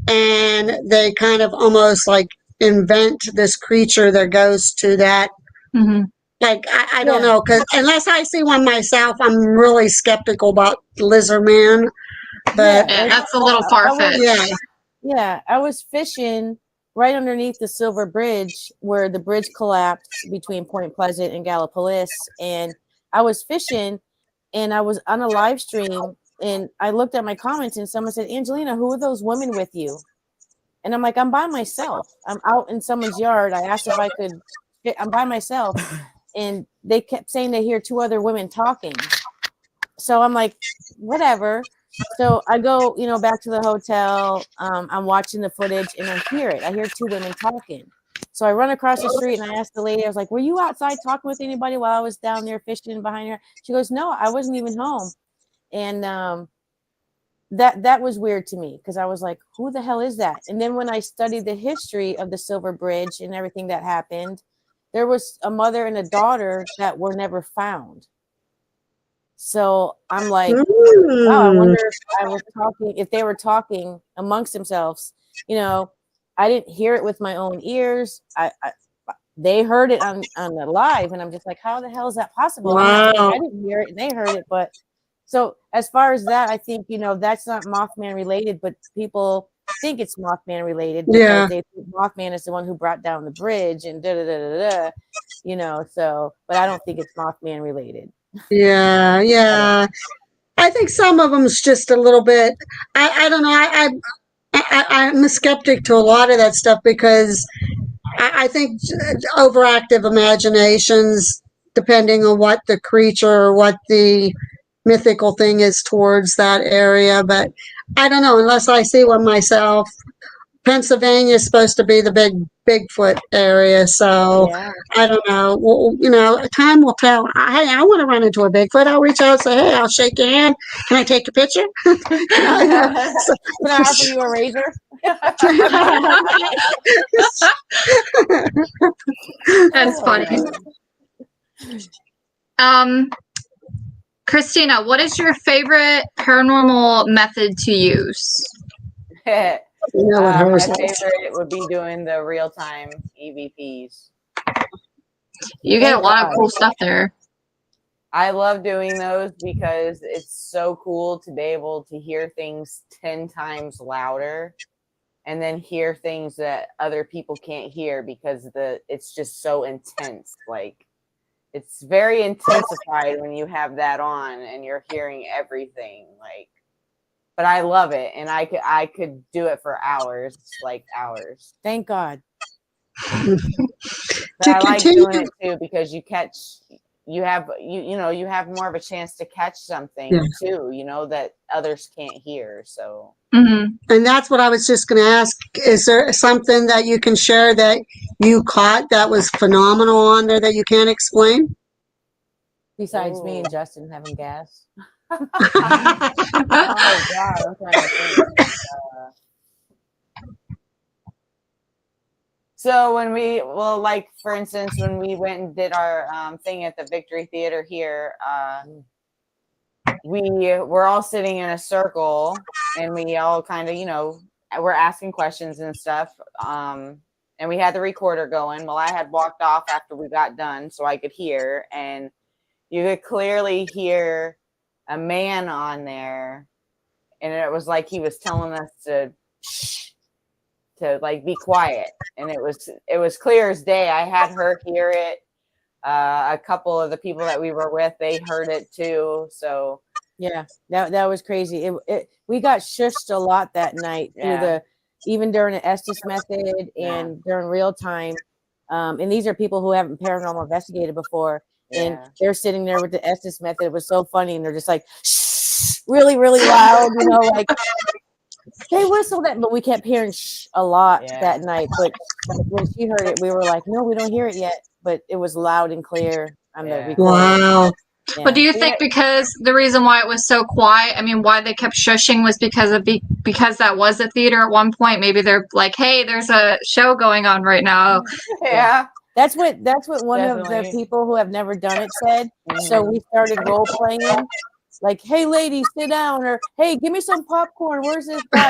and they kind of almost like invent this creature that goes to that. Mm-hmm. Like, I don't know, because unless I see one myself, I'm really skeptical about lizard man. But that's a little far-fetched. Yeah, I was fishing right underneath the Silver Bridge where the bridge collapsed between Point Pleasant and Gallipolis. And I was fishing and I was on a live stream And I looked at my comments and someone said, Angelina, who are those women with you? And I'm like, I'm by myself. I'm out in someone's yard. I asked if I could, I'm by myself. And they kept saying they hear two other women talking. So I'm like, whatever. So I go, back to the hotel. I'm watching the footage and I hear it. I hear two women talking. So I run across the street and I asked the lady, I was like, were you outside talking with anybody while I was down there fishing behind her? She goes, no, I wasn't even home. And that was weird to me because I was like, who the hell is that? And then when I studied the history of the Silver Bridge and everything that happened, there was a mother and a daughter that were never found. So I'm like, wow, I wonder if they were talking amongst themselves. I didn't hear it with my own ears. They heard it on the live, and I'm just like, how the hell is that possible? Wow. I'm not saying I didn't hear it and they heard it, but so as far as that, I think that's not Mothman related, but people think it's Mothman related because they think Mothman is the one who brought down the bridge and So, but I don't think it's Mothman related. Yeah. I think some of them's just a little bit. I don't know. I'm a skeptic to a lot of that stuff because I think overactive imaginations, depending on what the creature or what the mythical thing is towards that area. But I don't know, unless I see one myself. Pennsylvania is supposed to be the Bigfoot area, so I don't know. Well, time will tell. Hey, I want to run into a Bigfoot. I'll reach out and say, hey, I'll shake your hand. Can I take a picture? Can I offer you a razor? That's funny. Christina, what is your favorite paranormal method to use? My favorite would be doing the real-time EVPs. You get a lot of cool stuff there. I love doing those because it's so cool to be able to hear things 10 times louder and then hear things that other people can't hear because it's just so intense. Like, it's very intensified when you have that on and you're hearing everything. Like, but I love it, and I could do it for hours, like hours. Thank God. But I like doing it too because you have more of a chance to catch something too, that others can't hear. So, and that's what I was just going to ask. Is there something that you can share that you caught that was phenomenal on there that you can't explain? Besides me and Justin having gas. Oh God, I'm trying to think. So like for instance, when we went and did our thing at the Victory Theater here, we were all sitting in a circle and we all kind of, we're asking questions and stuff. And we had the recorder going. Well, I had walked off after we got done so I could hear, and you could clearly hear a man on there, and it was like he was telling us to like be quiet, and it was clear as day. I had her hear it. A couple of the people that we were with, they heard it too. So yeah, that was crazy. We got shushed a lot that night through even during the Estes method and during real time. And these are people who haven't paranormal investigated before. And they're sitting there with the Estes method. It was so funny. And they're just like, shh, really, really loud, like they whistled that, but we kept hearing shh a lot that night. But when she heard it, we were like, no, we don't hear it yet. But it was loud and clear on the recording. Wow. Yeah. But do you think because the reason why it was so quiet, why they kept shushing was because that was a theater at one point? Maybe they're like, hey, there's a show going on right now. Yeah. That's what one of the people who have never done it said. So we started role playing, like, hey, lady, sit down, or hey, give me some popcorn. Where's this guy?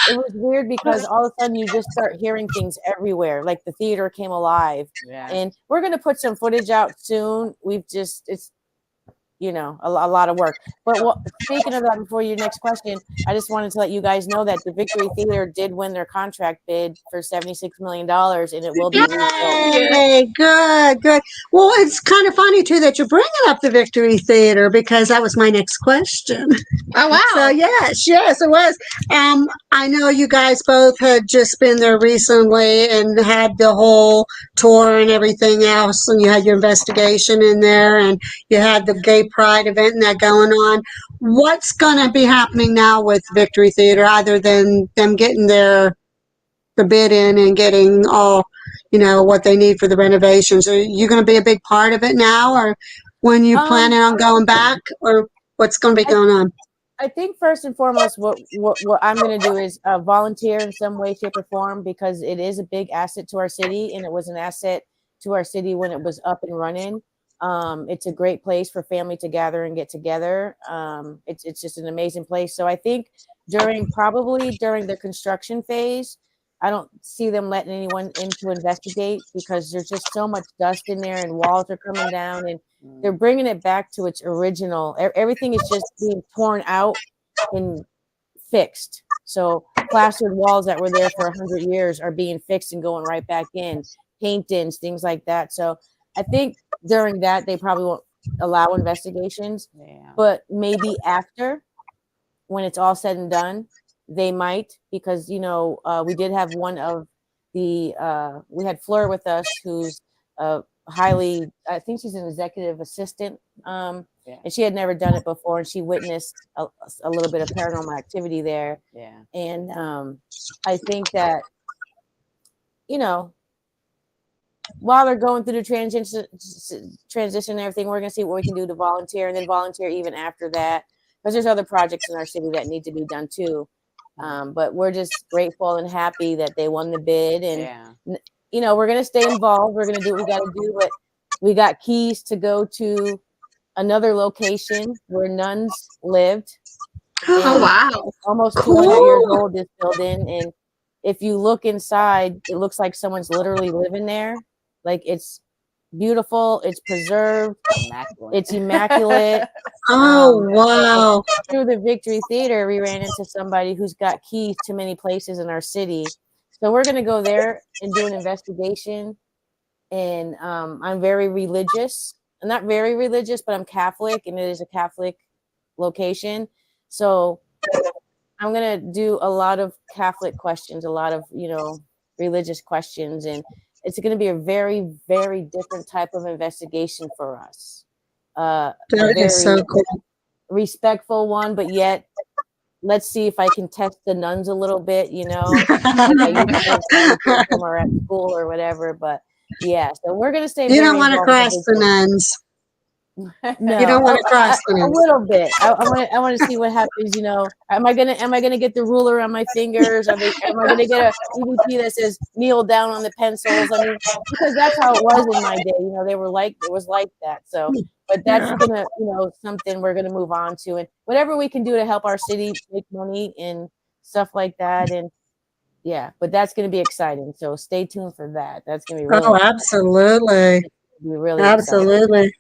It was weird because all of a sudden you just start hearing things everywhere. Like the theater came alive. Yeah. And we're gonna put some footage out soon. a lot of work. But speaking of that, before your next question, I just wanted to let you guys know that the Victory Theater did win their contract bid for $76 million, and it will be rebuilt. Yay! Good, good. Well, it's kind of funny too that you're bringing up the Victory Theater because that was my next question. Oh wow! So yes, it was. I know you guys both had just been there recently and had the whole tour and everything else, and you had your investigation in there, and you had the Gay Pride event and that going on. What's going to be happening now with Victory Theater, other than them getting the bid in and getting all, what they need for the renovations? Are you going to be a big part of it now, or when you planning on going back, or what's going to be going on? I think first and foremost, what I'm going to do is volunteer in some way, shape, or form, because it is a big asset to our city, and it was an asset to our city when it was up and running. It's a great place for family to gather and get together. It's just an amazing place. So I think probably during the construction phase, I don't see them letting anyone in to investigate, because there's just so much dust in there and walls are coming down, and they're bringing it back to its original. Everything is just being torn out and fixed. So plastered walls that were there for 100 years are being fixed and going right back in, paint-ins, things like that. So I think during that, they probably won't allow investigations, but maybe after, when it's all said and done, they might, because, we did have one of we had Fleur with us, who's highly, I think she's an executive assistant, and she had never done it before, and she witnessed a little bit of paranormal activity there. And I think that, while they're going through the transition and everything, we're going to see what we can do to volunteer, and then volunteer even after that, because there's other projects in our city that need to be done too. But we're just grateful and happy that they won the bid, and we're going to stay involved. We're going to do what we got to do, but we got keys to go to another location where nuns lived. Oh wow! Almost 200 years old, this building, and if you look inside, it looks like someone's literally living there. Like, it's beautiful, it's preserved, it's immaculate. Oh wow! Through the Victory Theater, we ran into somebody who's got keys to many places in our city, so we're going to go there and do an investigation. And I'm very religious. I'm not very religious, but I'm Catholic, and it is a Catholic location. So I'm going to do a lot of Catholic questions, a lot of, religious questions. And it's going to be a very, very different type of investigation for us. That is so cool. Respectful one, but yet let's see if I can test the nuns a little bit, like I used to when we're at school or whatever. But yeah, so we're going to stay. You don't want to cross the nuns. No, you don't want to cross the nuns. A little bit. I want to see what happens. Am I gonna get the ruler on my fingers? Am I gonna get a EVP that says kneel down on the pencils? I mean, because that's how it was in my day. They were like, it was like that. So, but that's gonna, something we're gonna move on to, and whatever we can do to help our city make money and stuff like that. And yeah, but that's gonna be exciting. So stay tuned for that. That's gonna be really exciting. Absolutely. Really absolutely. Exciting.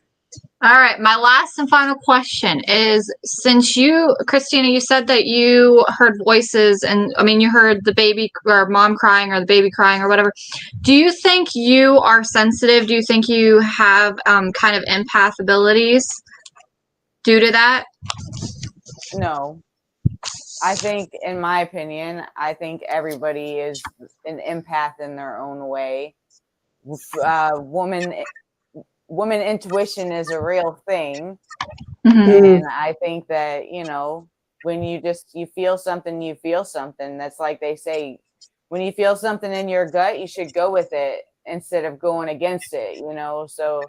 All right, my last and final question is, since you, Christina, you said that you heard voices, and I mean, you heard the baby or mom crying or the baby crying or whatever. Do you think you are sensitive? Do you think you have kind of empath abilities due to that? No. I think, in my opinion, I think everybody is an empath in their own way. Woman intuition is a real thing. And I think that, when you feel something, you feel something. That's like they say, when you feel something in your gut, you should go with it instead of going against it, So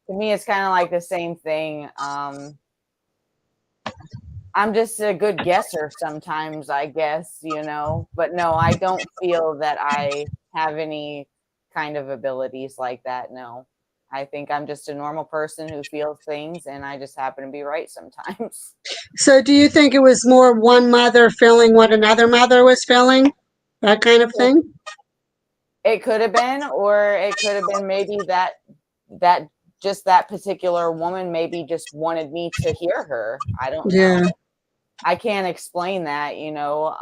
to me, it's kind of like the same thing. I'm just a good guesser sometimes, I guess, but no, I don't feel that I have any kind of abilities like that. No. I think I'm just a normal person who feels things, and I just happen to be right sometimes. So do you think it was more one mother feeling what another mother was feeling? That kind of thing? It could have been, or it could have been maybe that just that particular woman maybe just wanted me to hear her. I don't Yeah. know. I can't explain that, you know.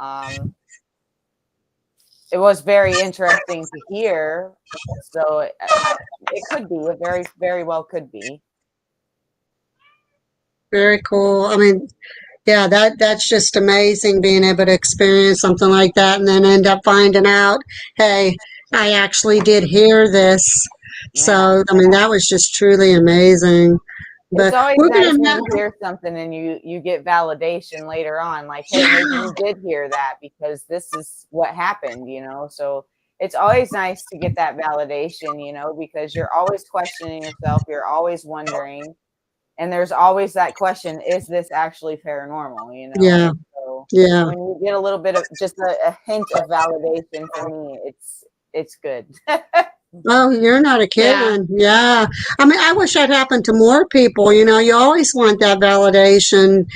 It was very interesting to hear. So it could be, it very, very well could be. Very cool. I mean, yeah, that's just amazing being able to experience something like that and then end up finding out, hey, I actually did hear this. Yeah. So, I mean, that was just truly amazing. It's But always we're nice gonna when you hear something and you get validation later on, like, hey, maybe you did hear that because this is what happened, you know. So it's always nice to get that validation, you know, because you're always questioning yourself, you're always wondering, and there's always that question, is this actually paranormal, you know? Yeah, So yeah. when you get a little bit of just a hint of validation, for me, it's good. Oh, you're not a kid. Yeah. I mean, I wish that happened to more people. You know, you always want that validation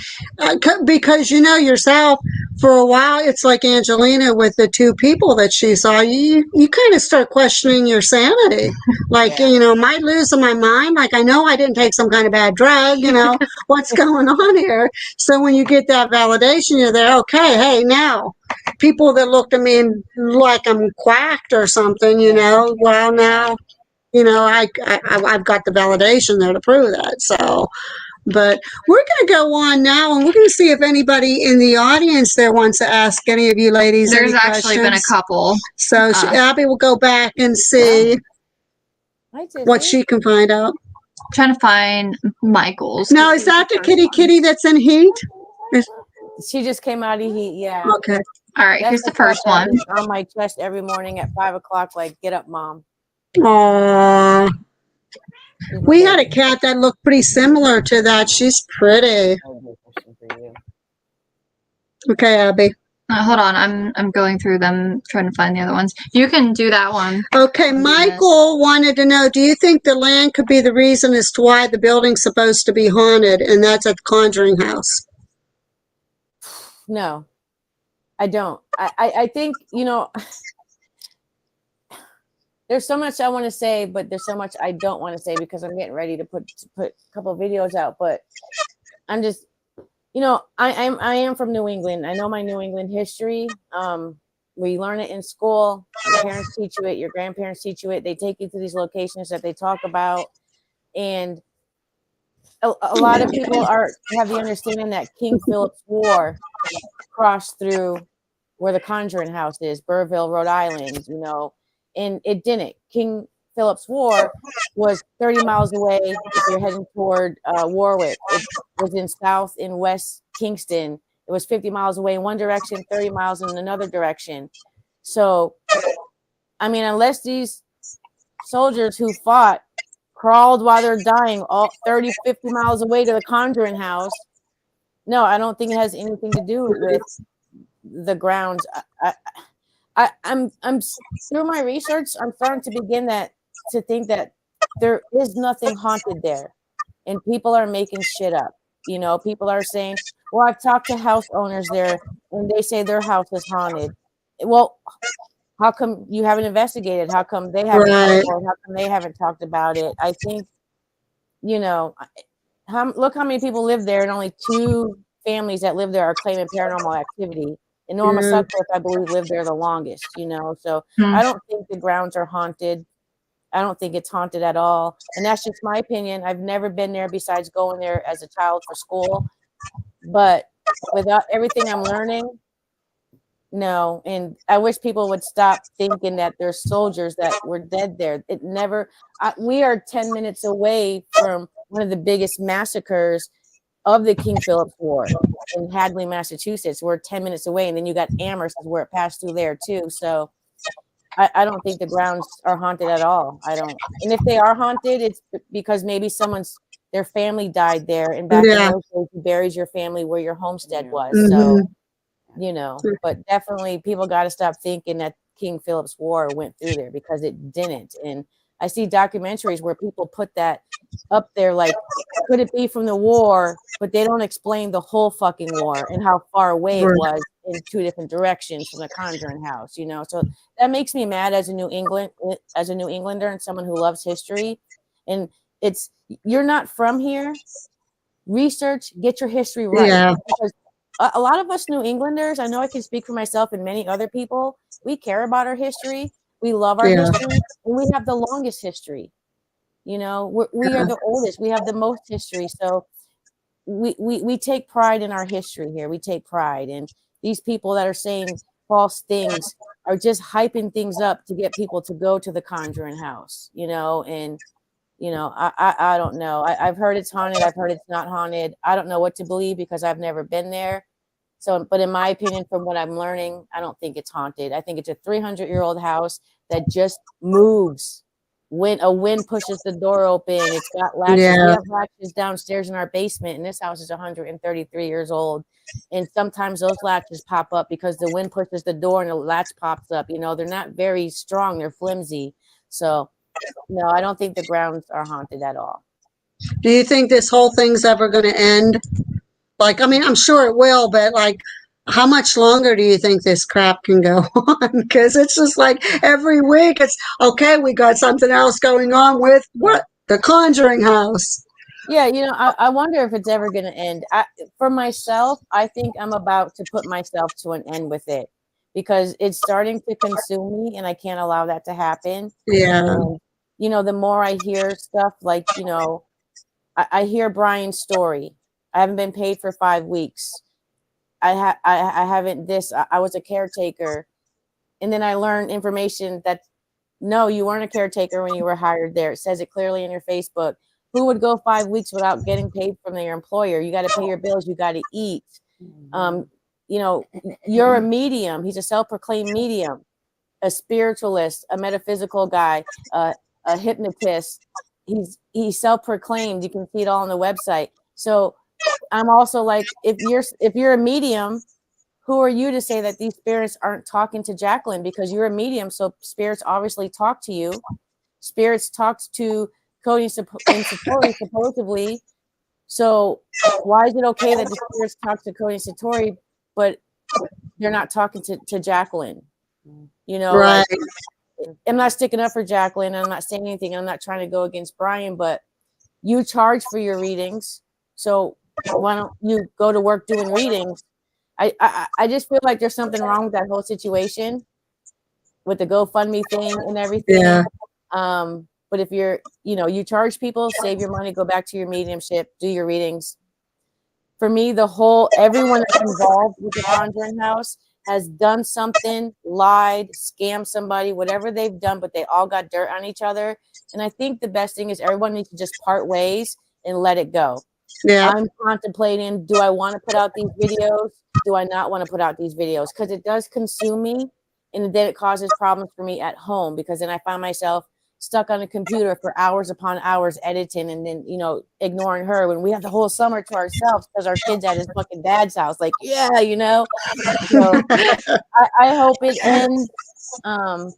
because you know yourself, for a while, it's like Angelina with the two people that she saw. You kind of start questioning your sanity. Like, Yeah. you know, am I losing my mind? Like, I know I didn't take some kind of bad drug, you know, what's going on here? So when you get that validation, you're there, okay, hey, now people that looked at me like I'm quacked or something, you know, well, now, you know, I've got the validation there to prove that. So, but we're going to go on now and we're going to see if anybody in the audience there wants to ask any of you ladies There's any actually been a questions. couple. So Abby will go back and see what she can find out. I'm trying to find Michael's. Now, is that the kitty that's in heat? She just came out of heat. Yeah. Okay. All right, here's the first one. On my chest every morning at 5 o'clock. Like, get up, mom. Aww. We had a cat that looked pretty similar to that. She's pretty. Okay, Abby. Hold on, I'm going through them, trying to find the other ones. You can do that one. Okay, Michael wanted to know, do you think the land could be the reason as to why the building's supposed to be haunted, and that's at the Conjuring House? No, I don't. I think, you know, there's so much I want to say, but there's so much I don't want to say because I'm getting ready to put a couple of videos out. But I'm just, you know, I am from New England. I know my New England history. We learn it in school. Your parents teach you it. Your grandparents teach you it. They take you to these locations that they talk about, and a lot of people have the understanding that King Philip's War crossed through where the Conjuring House is, Burville, Rhode Island, you know, and it didn't. King Philip's War was 30 miles away if you're heading toward Warwick. It was in South and West Kingston. It was 50 miles away in one direction, 30 miles in another direction. So, I mean, unless these soldiers who fought crawled while they're dying all 30, 50 miles away to the Conjuring House, no, I don't think it has anything to do with the grounds. I'm through my research, I'm starting to begin to think that there is nothing haunted there, and people are making shit up. You know, people are saying, well, I've talked to house owners there and they say their house is haunted. Well, how come you haven't investigated? How come they haven't how come they haven't talked about it? I think, you know, look how many people live there, and only 2 families that live there are claiming paranormal activity. And Norma Sutcliffe, I believe, lived there the longest, you know. So I don't think the grounds are haunted. I don't think it's haunted at all. And that's just my opinion. I've never been there besides going there as a child for school. But without everything I'm learning, no. And I wish people would stop thinking that there's soldiers that were dead there. It never, we are 10 minutes away from one of the biggest massacres of the King Philip's War in Hadley, Massachusetts. We're 10 minutes away. And then you got Amherst where it passed through there too. So I don't think the grounds are haunted at all. I don't. And if they are haunted, it's because maybe their family died there. And back in those days, you buried your family where your homestead was. So, you know, but definitely people got to stop thinking that King Philip's War went through there, because it didn't. And I see documentaries where people put that up there, like, could it be from the war? But they don't explain the whole fucking war and how far away it was in 2 different directions from the Conjuring House, you know. So that makes me mad as a New Englander and someone who loves history. And it's you're not from here. Research, get your history right. Yeah. Because a lot of us New Englanders, I know I can speak for myself and many other people, we care about our history. We love our history, and we have the longest history. You know, we are the oldest. We have the most history. So we take pride in our history here. We take pride. And these people that are saying false things are just hyping things up to get people to go to the Conjuring House, you know, and you know, I don't know. I've heard it's haunted. I've heard it's not haunted. I don't know what to believe because I've never been there. So, but in my opinion, from what I'm learning, I don't think it's haunted. I think it's a 300-year-old house that just moves when a wind pushes the door open. It's got latches. Yeah. We have latches downstairs in our basement, and this house is 133 years old. And sometimes those latches pop up because the wind pushes the door and the latch pops up. You know, they're not very strong. They're flimsy. So, no, I don't think the grounds are haunted at all. Do you think this whole thing's ever going to end? Like, I mean, I'm sure it will, but like, how much longer do you think this crap can go on? Because it's just like every week it's, okay, we got something else going on with what? The Conjuring House. Yeah, you know, I wonder if it's ever going to end. For myself, I think I'm about to put myself to an end with it because it's starting to consume me and I can't allow that to happen. Yeah. And, you know, the more I hear stuff like, you know, I hear Brian's story. I haven't been paid for 5 weeks. I haven't this. I was a caretaker. And then I learned information that, no, you weren't a caretaker when you were hired there. It says it clearly in your Facebook. Who would go 5 weeks without getting paid from their employer? You got to pay your bills. You got to eat. You know, you're a medium. He's a self-proclaimed medium, a spiritualist, a metaphysical guy, a hypnotist. He's self-proclaimed. You can see it all on the website. So I'm also like, if you're a medium, who are you to say that these spirits aren't talking to Jacqueline? Because you're a medium, so spirits obviously talk to you. Spirits talked to Cody and Satori supposedly. So why is it okay that the spirits talk to Cody and Satori, but they're not talking to Jacqueline? You know, Right. like, I'm not sticking up for Jacqueline. I'm not saying anything. I'm not trying to go against Brian, but you charge for your readings. So why don't you go to work doing readings? I just feel like there's something wrong with that whole situation with the GoFundMe thing and everything. Yeah. But if you're, you know, you charge people, save your money, go back to your mediumship, do your readings. For me, everyone that's involved with the Conjuring House has done something, lied, scammed somebody, whatever they've done, but they all got dirt on each other. And I think the best thing is everyone needs to just part ways and let it go. Yeah. I'm contemplating, do I want to put out these videos? Do I not want to put out these videos? Because it does consume me, and then it causes problems for me at home, because then I find myself stuck on a computer for hours upon hours editing, and then, you know, ignoring her when we have the whole summer to ourselves because our kid's at his fucking dad's house. Like, yeah, you know. So I hope it ends,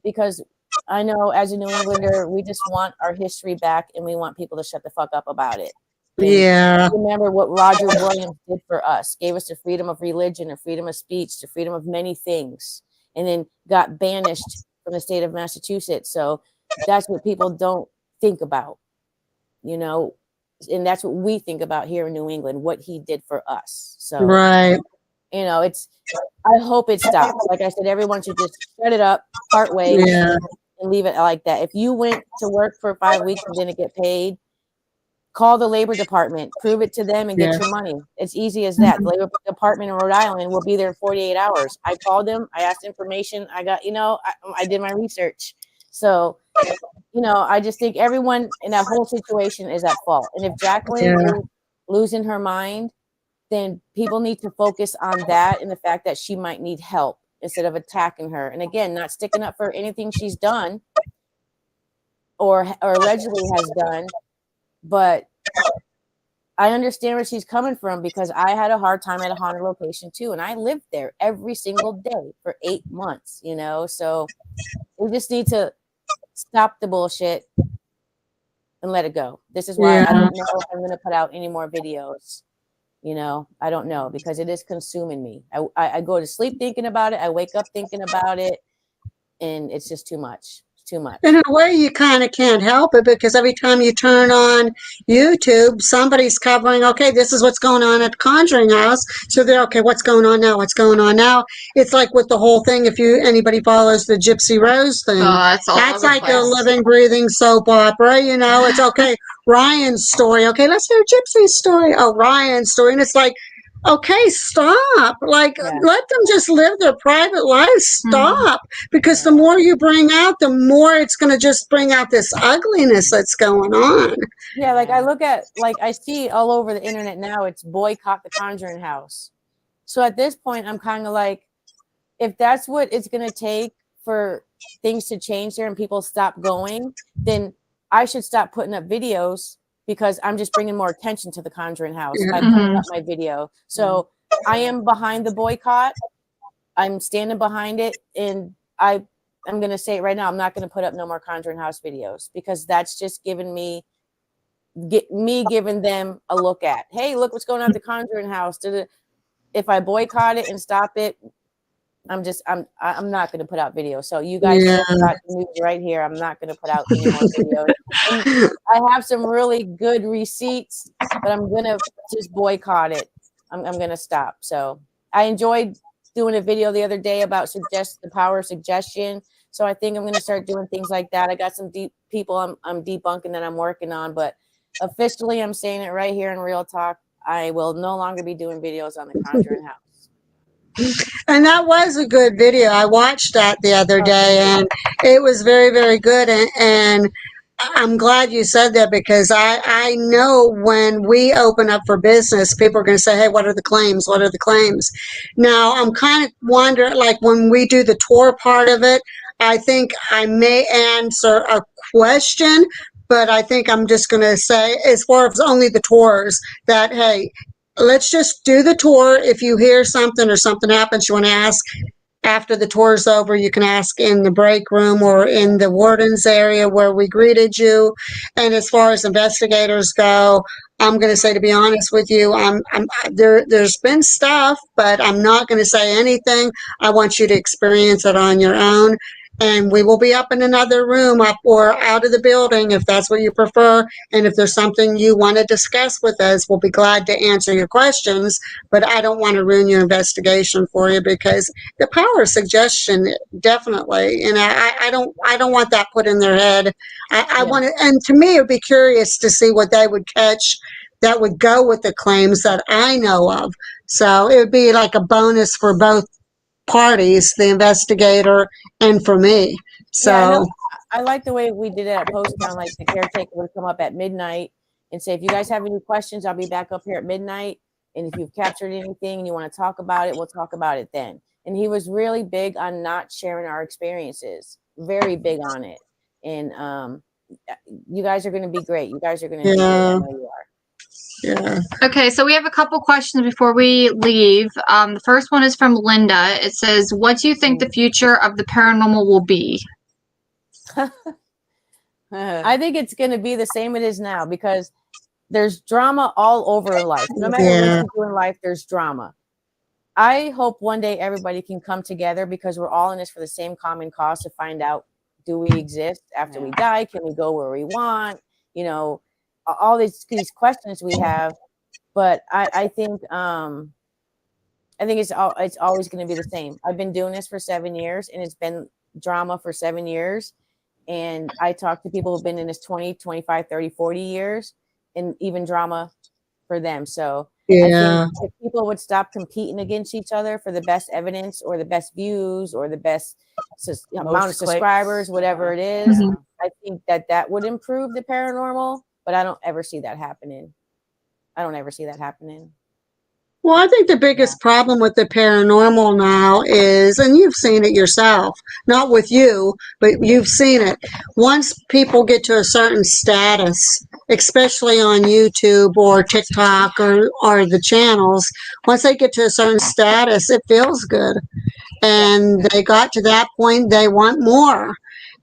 because I know as a New Englander, we just want our history back, and we want people to shut the fuck up about it. And Yeah. remember what Roger Williams did for us, gave us the freedom of religion, the freedom of speech, the freedom of many things, and then got banished from the state of Massachusetts. So that's what people don't think about, you know, and that's what we think about here in New England, what he did for us. So, Right. you know, I hope it stops. Like I said, everyone should just shut it up, part ways, Yeah. and leave it like that. If you went to work for 5 weeks and didn't get paid, call the labor department, prove it to them, and get your money. It's easy as that. The labor department in Rhode Island will be there in 48 hours. I called them. I asked information. I got, you know, I did my research. So, you know, I just think everyone in that whole situation is at fault. And if Jacqueline is losing her mind, then people need to focus on that and the fact that she might need help instead of attacking her. And again, not sticking up for anything she's done or allegedly has done. But I understand where she's coming from, because I had a hard time at a haunted location too. And I lived there every single day for 8 months, you know? So we just need to stop the bullshit and let it go. This is why I don't know if I'm going to put out any more videos. You know, I don't know, because it is consuming me. I go to sleep thinking about it. I wake up thinking about it, and it's just too much. It's too much. In a way, you kind of can't help it because every time you turn on YouTube, somebody's covering, okay, this is what's going on at the Conjuring House. So they're, okay, what's going on now? What's going on now? It's like with the whole thing, if anybody follows the Gypsy Rose thing, that's like a living, breathing soap opera. You know, it's okay, Ryan's story. Okay, let's hear Gypsy's story. Oh, Ryan's story. And it's like, okay, stop. Like, let them just live their private life. Stop. Because the more you bring out, the more it's going to just bring out this ugliness that's going on. Yeah, like I look at, like I see all over the internet now, it's boycott the Conjuring House. So at this point, I'm kind of like, if that's what it's going to take for things to change there and people stop going, then I should stop putting up videos because I'm just bringing more attention to the Conjuring House by putting up my video. So I am behind the boycott. I'm standing behind it. And I'm going to say it right now, I'm not going to put up no more Conjuring House videos because that's just giving me giving them a look at, hey, look what's going on at the Conjuring House. If I boycott it and stop it, I'm not going to put out videos. So you guys just got news right here. I'm not going to put out any more videos. And I have some really good receipts, but I'm going to just boycott it. I'm going to stop. So I enjoyed doing a video the other day about the power of suggestion. So I think I'm going to start doing things like that. I got some deep people I'm debunking that I'm working on, but officially I'm saying it right here in Real Talk. I will no longer be doing videos on the Conjuring House. And that was a good video. I watched that the other day, and it was very, very good. And I'm glad you said that because I know when we open up for business, people are going to say, hey, what are the claims? What are the claims? Now, I'm kind of wondering, like when we do the tour part of it, I think I may answer a question, but I think I'm just going to say, as far as only the tours, that, hey, let's just do the tour. If you hear something or something happens, you want to ask after the tour's over, you can ask in the break room or in the warden's area where we greeted you. And as far as investigators go, I'm going to say, to be honest with you, there's been stuff, but I'm not going to say anything. I want you to experience it on your own. And we will be up in another room up or out of the building if that's what you prefer. And if there's something you want to discuss with us, we'll be glad to answer your questions. But I don't want to ruin your investigation for you because the power of suggestion, definitely. And I don't want that put in their head. I want to, and to me, it would be curious to see what they would catch that would go with the claims that I know of. So it would be like a bonus for both parties, the investigator and for me. So I like the way we did it at Post Town. Like the caretaker would come up at midnight and say, if you guys have any questions, I'll be back up here at midnight. And if you've captured anything and you want to talk about it, we'll talk about it then. And he was really big on not sharing our experiences, very big on it. And you guys are going to be great. You guys are going to do great. I know you are. Yeah. Okay, so we have a couple questions before we leave. The first one is from Linda. It says, what do you think the future of the paranormal will be? I think it's going to be the same it is now because there's drama all over life. No matter what you do in life, there's drama. I hope one day everybody can come together because we're all in this for the same common cause to find out, do we exist after we die? Can we go where we want? You know, all these questions we have. But I think it's always going to be the same. I've been doing this for 7 years, and it's been drama for 7 years. And I talk to people who've been in this 20, 25, 30, 40 years, and even drama for them. So I think if people would stop competing against each other for the best evidence or the best views or the best amount of subscribers, whatever it is, I think that would improve the paranormal. But I don't ever see that happening. Well, I think the biggest problem with the paranormal now is, and you've seen it yourself, not with you, but you've seen it. Once people get to a certain status, especially on YouTube or TikTok or the channels, once they get to a certain status, it feels good. And they got to that point, they want more.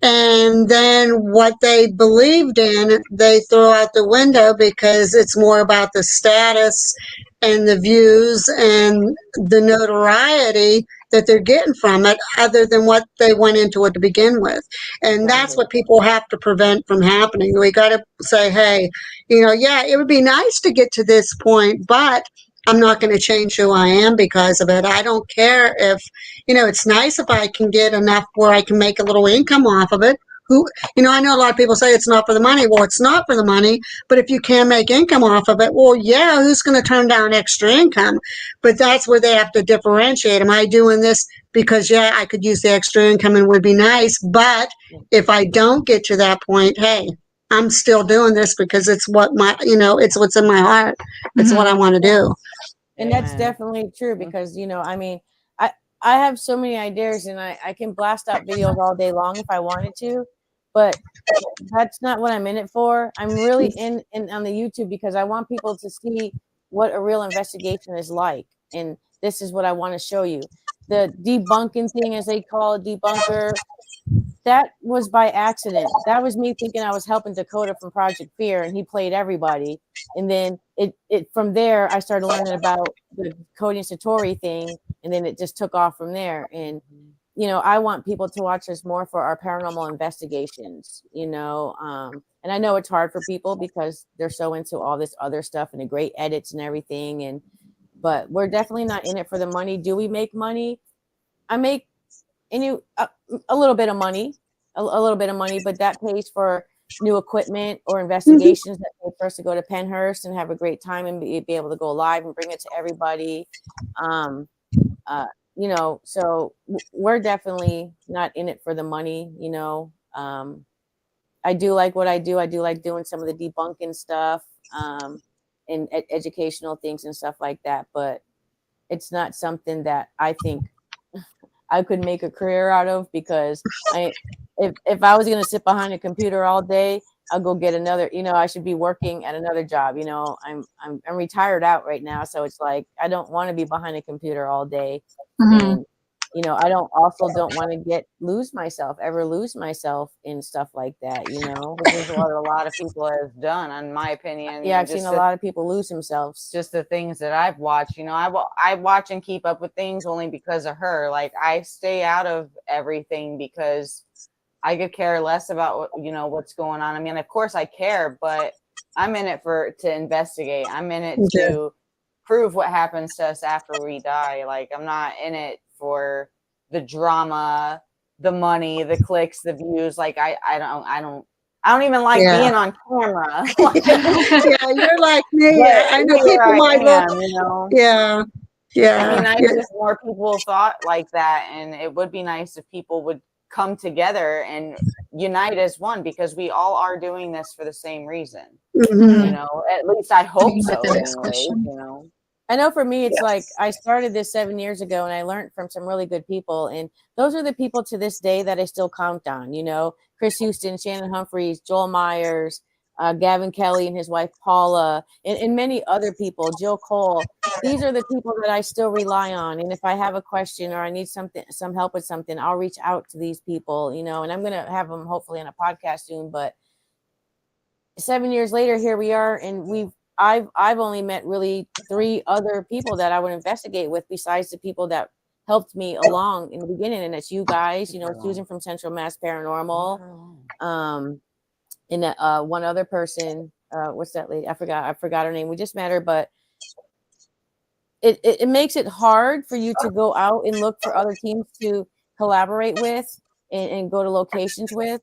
And then what they believed in, they throw out the window because it's more about the status and the views and the notoriety that they're getting from it other than what they went into it to begin with. And that's what people have to prevent from happening. We got to say, hey, yeah, it would be nice to get to this point, but I'm not going to change who I am because of it. I don't care if, it's nice if I can get enough where I can make a little income off of it. I know a lot of people say it's not for the money. Well, it's not for the money, but if you can make income off of it, well, yeah, who's going to turn down extra income? But that's where they have to differentiate. Am I doing this because, yeah, I could use the extra income and would be nice, but if I don't get to that point, hey, I'm still doing this because it's it's what's in my heart. It's what I want to do. And that's definitely true because, I mean, I have so many ideas and I can blast out videos all day long if I wanted to, but that's not what I'm in it for. I'm really in on the YouTube because I want people to see what a real investigation is like. And this is what I want to show you. The debunking thing, as they call it, debunker, that was by accident. That was me thinking I was helping Dakota from Project Fear, and he played everybody. And then it from there, I started learning about the Cody and Satori thing, and then it just took off from there. And I want people to watch us more for our paranormal investigations. And I know it's hard for people because they're so into all this other stuff and the great edits and everything. But we're definitely not in it for the money. Do we make money? I make a little bit of money, a little bit of money, but that pays for new equipment or investigations that pay for us to go to Pennhurst and have a great time and be able to go live and bring it to everybody. So we're definitely not in it for the money. I do like what I do. I do like doing some of the debunking stuff and educational things and stuff like that, but it's not something that I think I could make a career out of because if I was going to sit behind a computer all day, I'll go get another, I should be working at another job. I'm retired out right now. So it's like, I don't want to be behind a computer all day. And, I don't want to lose myself in stuff like that, Which is what a lot of people have done, in my opinion. Yeah, I've seen a lot of people lose themselves. Just the things that I've watched, I watch and keep up with things only because of her. Like I stay out of everything because I could care less about what's going on. I mean, of course I care, but I'm in it to investigate. I'm in it to prove what happens to us after we die. Like I'm not in it for the drama, the money, the clicks, the views. Like I don't even like being on camera. Yeah, you're like me. I know people might look. Yeah. It'd be nice if more people thought like that, and it would be nice if people would come together and unite as one because we all are doing this for the same reason. At least I hope so. Anyway, I know for me, it's like I started this 7 years ago and I learned from some really good people. And those are the people to this day that I still count on, Chris Houston, Shannon Humphreys, Joel Myers, Gavin Kelly and his wife, Paula, and many other people, Jill Cole. These are the people that I still rely on. And if I have a question or I need some help with something, I'll reach out to these people, and I'm going to have them hopefully on a podcast soon. But 7 years later, here we are. And I've only met really 3 other people that I would investigate with besides the people that helped me along in the beginning. And it's you guys, Susan from Central Mass Paranormal. And one other person, what's that lady? I forgot her name. We just met her, but it makes it hard for you to go out and look for other teams to collaborate with and go to locations with,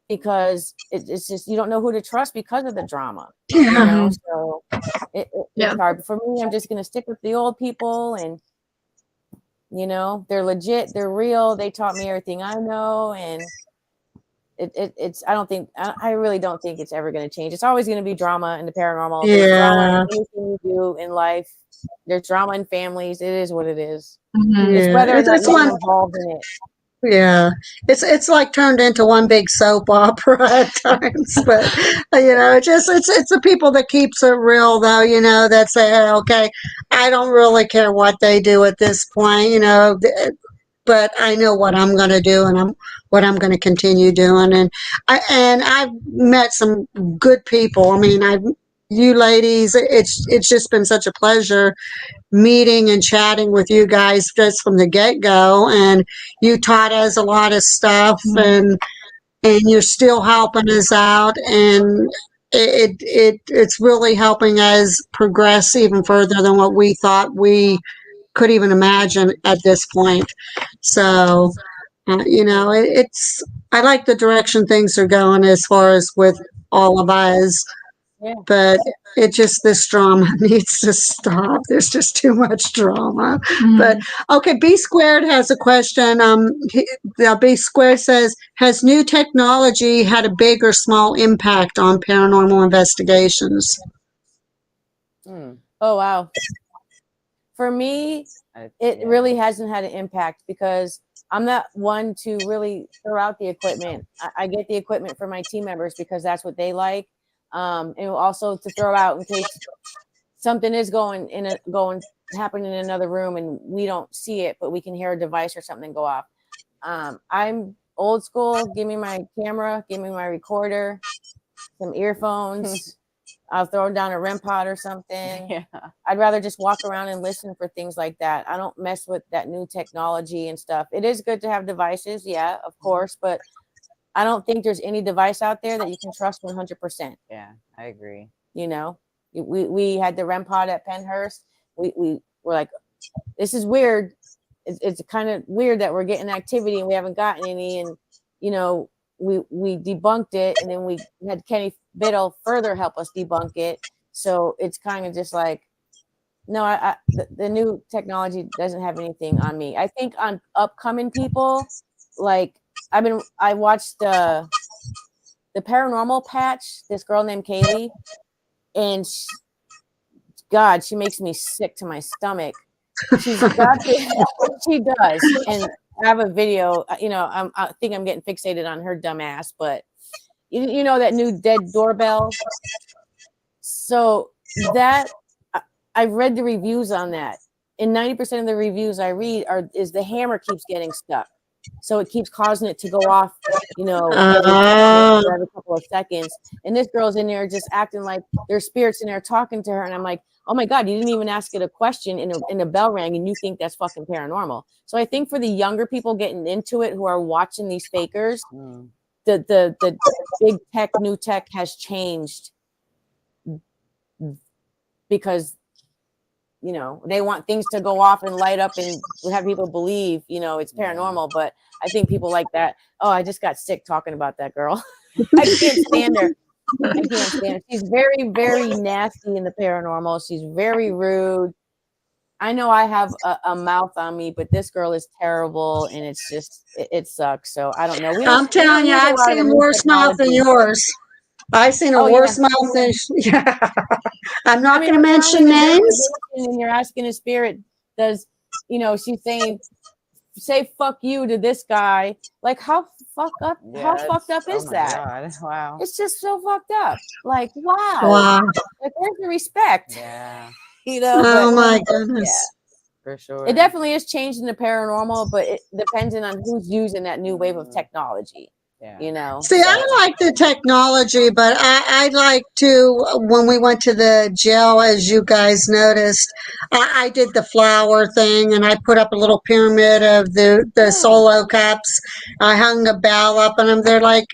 because it's just, you don't know who to trust because of the drama. So it's hard. But for me, I'm just going to stick with the old people, and they're legit, they're real, they taught me everything I know, and I really don't think it's ever going to change. It's always going to be drama in the paranormal. There's drama in anything you do in life. There's drama in families. It is what it is. It's whether or not you're involved in it. Yeah, it's like turned into one big soap opera at times, but it's the people that keeps it real though, that say, hey, okay, I don't really care what they do at this point, but I know what I'm going to do, and what I'm going to continue doing, and I've met some good people. I mean, you ladies. It's just been such a pleasure meeting and chatting with you guys just from the get-go, and you taught us a lot of stuff, and you're still helping us out, and it's really helping us progress even further than what we thought we could even imagine at this point. So it's I like the direction things are going as far as with all of us, Yeah. but this drama needs to stop. There's just too much drama. But okay, B Squared has a question. B Squared says, has new technology had a big or small impact on paranormal investigations? Oh wow. For me, it really hasn't had an impact because I'm not one to really throw out the equipment. I get the equipment for my team members because that's what they like. And also to throw out in case something is happen in another room and we don't see it, but we can hear a device or something go off. I'm old school. Give me my camera, give me my recorder, some earphones. I'll throw down a REM pod or something. Yeah. I'd rather just walk around and listen for things like that. I don't mess with that new technology and stuff. It is good to have devices, yeah, of course, but I don't think there's any device out there that you can trust 100%. Yeah, I agree. We had the REM pod at Penhurst. We were like, this is weird. It's kind of weird that we're getting activity and we haven't gotten any. And, we debunked it, and then we had Kenny Biddle further help us debunk it. So it's kind of just like, no, the new technology doesn't have anything on me. I think on upcoming people, like I watched the Paranormal patch, this girl named Kaylee, and she makes me sick to my stomach. She's got this, she does, and I have a video. I think I'm getting fixated on her dumb ass, but you know that new dead doorbell. So that I've read the reviews on that, and 90% of the reviews I read is the hammer keeps getting stuck, so it keeps causing it to go off. Every couple of seconds, and this girl's in there just acting like there's spirits in there talking to her, and I'm like, oh my God, you didn't even ask it a question and a bell rang and you think that's fucking paranormal. So I think for the younger people getting into it who are watching these fakers, the big tech, new tech has changed because, they want things to go off and light up and have people believe, it's paranormal. But I think people like that. Oh, I just got sick talking about that girl. I can't stand her. I can't stand her. She's very, very nasty in the paranormal. She's very rude. I know I have a mouth on me, but this girl is terrible, and it's just it sucks. So I don't know. I'm telling you, I've seen a worse mouth than yours. I've seen a worse mouth than. Yeah. I'm not going to mention names. And you're asking a spirit, she's saying, say fuck you to this guy. Like, how fucked up is that? God. Wow. It's just so fucked up. Like, wow. Like, where's the respect? Yeah. Oh my goodness. Yeah, for sure. It definitely is changing the paranormal, but it depending on who's using that new wave of technology. Yeah. See, I like the technology, but I like to, when we went to the jail, as you guys noticed, I did the flower thing, and I put up a little pyramid of the solo cups. I hung the bell up on them. They're like,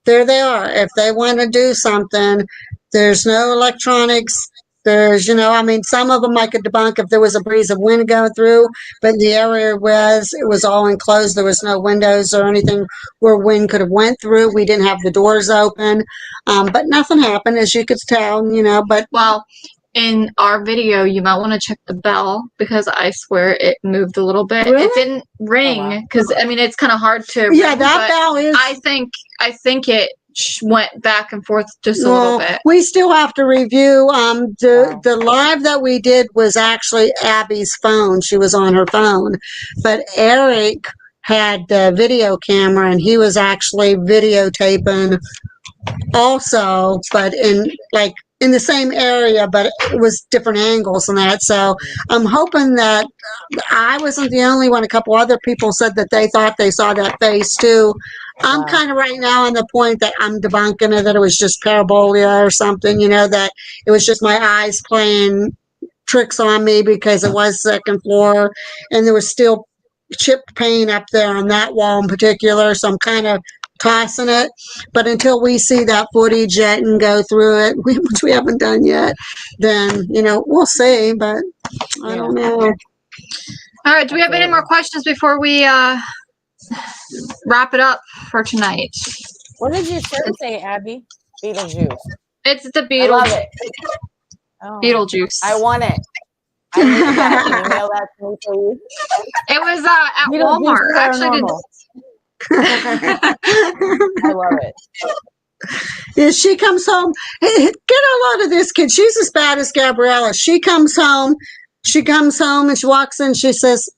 there they are. If they want to do something, there's no electronics. There's, some of them I could debunk if there was a breeze of wind going through, but the area it was all enclosed. There was no windows or anything where wind could have went through. We didn't have the doors open, but nothing happened, as you could tell, but. Well, in our video, you might want to check the bell because I swear it moved a little bit. Really? It didn't ring because, it's kind of hard to Yeah, ring, that bell is. I think it went back and forth just a little bit. We still have to review. The live that we did was actually Abby's phone. She was on her phone, but Eric had the video camera, and he was actually videotaping also, but in the same area, but it was different angles and that. So I'm hoping that I wasn't the only one. A couple other people said that they thought they saw that face too. I'm kind of right now on the point that I'm debunking it, that it was just parabolia or something, that it was just my eyes playing tricks on me because it was second floor and there was still chipped paint up there on that wall in particular. So I'm kind of tossing it. But until we see that footage yet and go through it, which we haven't done yet, then, we'll see. But I don't know. All right. Do we have any more questions before we wrap it up for tonight? What did your shirt say, Abby? Beetlejuice. It's the I love it. Beetlejuice. I want it. I need that. Can you mail that to me, please? It was at Walmart. Actually, I love it. Yeah, she comes home. Hey, get a load of this kid. She's as bad as Gabriella. She comes home and she walks in. She says,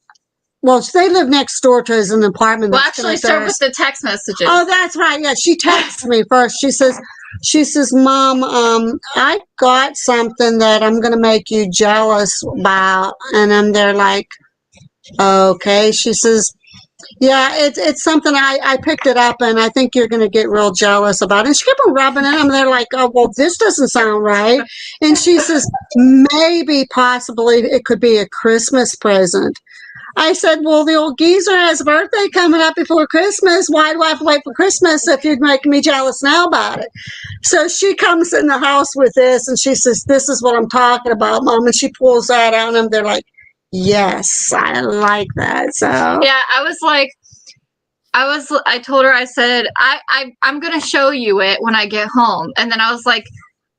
well, they live next door to us in an apartment. Well, actually, start with the text messages. Oh, that's right. Yeah, she texts me first. She says, Mom, I got something that I'm going to make you jealous about. And I'm there like, okay. She says, yeah, it's something I picked it up and I think you're going to get real jealous about it. And she kept on rubbing it. I'm there like, oh, well, this doesn't sound right. And she says, maybe, possibly, it could be a Christmas present. I said, well, the old geezer has a birthday coming up before Christmas. Why do I have to wait for Christmas if you'd make me jealous now about it? So she comes in the house with this and she says, this is what I'm talking about, Mom. And she pulls that out and they're like, yes, I like that. So yeah, I told her, I said, I'm going to show you it when I get home. And then I was like,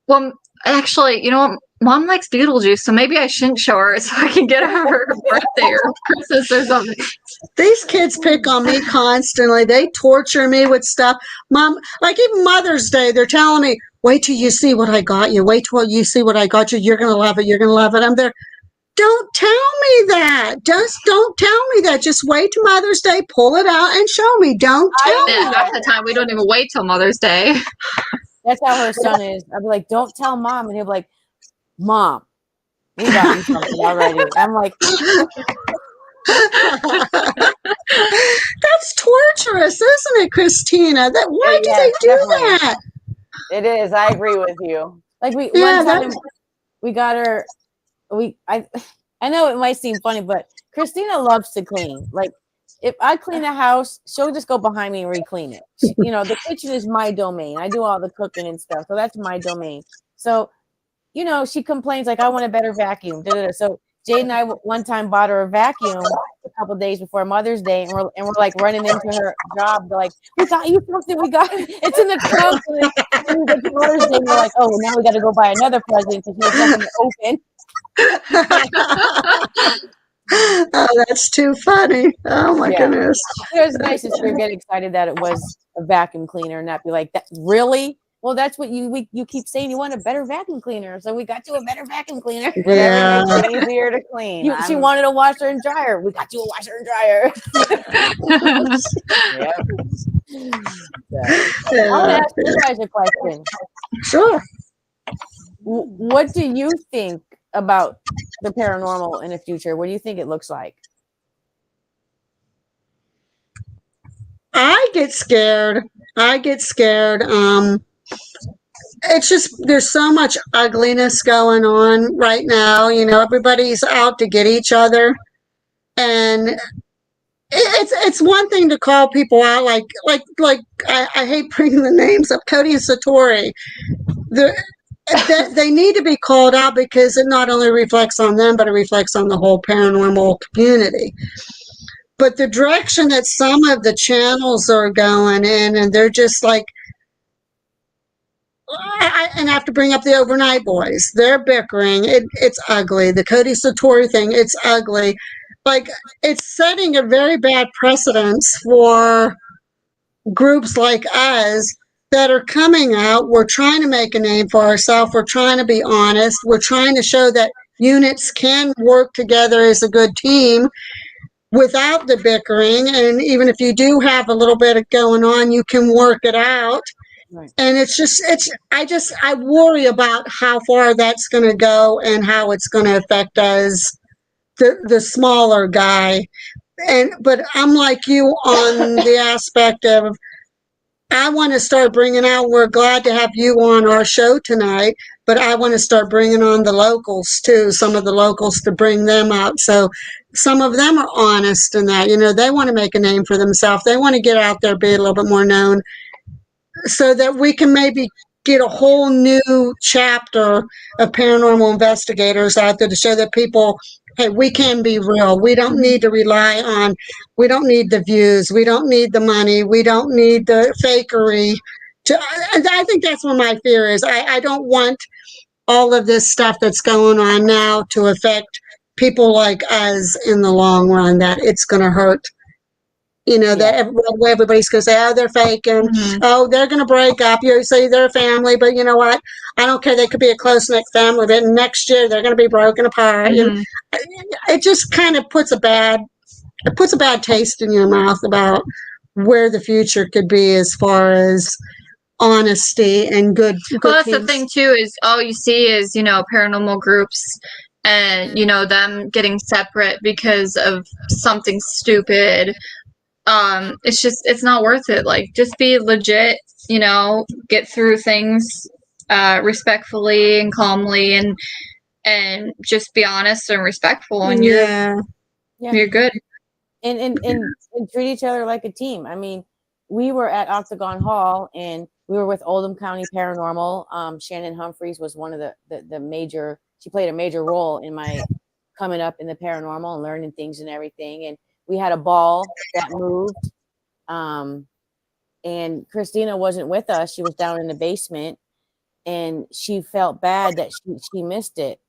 well, actually, you know what? Mom likes Beetlejuice, so maybe I shouldn't show her so I can get her birthday or Christmas or something. These kids pick on me constantly. They torture me with stuff. Mom, like even Mother's Day, they're telling me, wait till you see what I got you. Wait till you see what I got you. You're going to love it. You're going to love it. I'm there. Don't tell me that. Just don't tell me that. Just wait till Mother's Day. Pull it out and show me. Don't tell me. Half the time, we don't even wait till Mother's Day. That's how her son is. I'll be like, don't tell Mom. And he'll be like, Mom, we got you something already. I'm like, that's torturous, isn't it, Christina? Why do they do that? It is. I agree with you. Like one time we got her. I know it might seem funny, but Christina loves to clean. Like if I clean the house, she'll just go behind me and re-clean it. The kitchen is my domain. I do all the cooking and stuff, so that's my domain. So. She complains like, I want a better vacuum. So Jade and I one time bought her a vacuum a couple of days before Mother's Day, and we're like running into her job. They're like, we got you something. We got it. It's in the trunk. And we get to Mother's Day, and we're like, oh, now we got to go buy another present because we have nothing to open. Oh, that's too funny. Oh my goodness. It was nice to see her get excited that it was a vacuum cleaner and not be like, that really? Well, that's what you keep saying. You want a better vacuum cleaner, so we got you a better vacuum cleaner. Yeah, makes it easier to clean. She wanted a washer and dryer. We got you a washer and dryer. Yep. I want to ask you guys a question. Sure. What do you think about the paranormal in the future? What do you think it looks like? I get scared. It's just there's so much ugliness going on right now. Everybody's out to get each other, and it's one thing to call people out like I hate bringing the names of Cody and Satori. They need to be called out because it not only reflects on them, but it reflects on the whole paranormal community. But the direction that some of the channels are going in, and they're just like, and I have to bring up the Overnight Boys. They're bickering. It's ugly. The Cody Satori thing, it's ugly. Like, it's setting a very bad precedence for groups like us that are coming out. We're trying to make a name for ourselves. We're trying to be honest. We're trying to show that units can work together as a good team without the bickering. And even if you do have a little bit of going on, you can work it out. Right. And I worry about how far that's going to go and how it's going to affect us, the smaller guy. But I'm like you on the aspect of I want to start bringing out, we're glad to have you on our show tonight, but I want to start bringing on the locals too, some of the locals, to bring them out. So some of them are honest in that, they want to make a name for themselves. They want to get out there, be a little bit more known, so that we can maybe get a whole new chapter of paranormal investigators out there to show that people, hey, we can be real. We don't need to rely on, we don't need the views. We don't need the money. We don't need the fakery. I think that's what my fear is. I don't want all of this stuff that's going on now to affect people like us in the long run, that it's going to hurt. That everybody's going to say, oh, they're faking. Oh, they're going to break up. You say they're a family, but you know what? I don't care. They could be a close-knit family, but next year they're going to be broken apart. It just kind of puts a bad taste in your mouth about where the future could be as far as honesty and good. Well, that's the thing too, is all you see is, paranormal groups and, them getting separate because of something stupid. It's not worth it. Like, just be legit, get through things respectfully and calmly, and just be honest and respectful, and you're good. And treat each other like a team. I mean, we were at Octagon Hall and we were with Oldham County Paranormal. Shannon Humphreys was one of the major, she played a major role in my coming up in the paranormal and learning things and everything. And we had a ball that moved. And Christina wasn't with us. She was down in the basement and she felt bad that she missed it.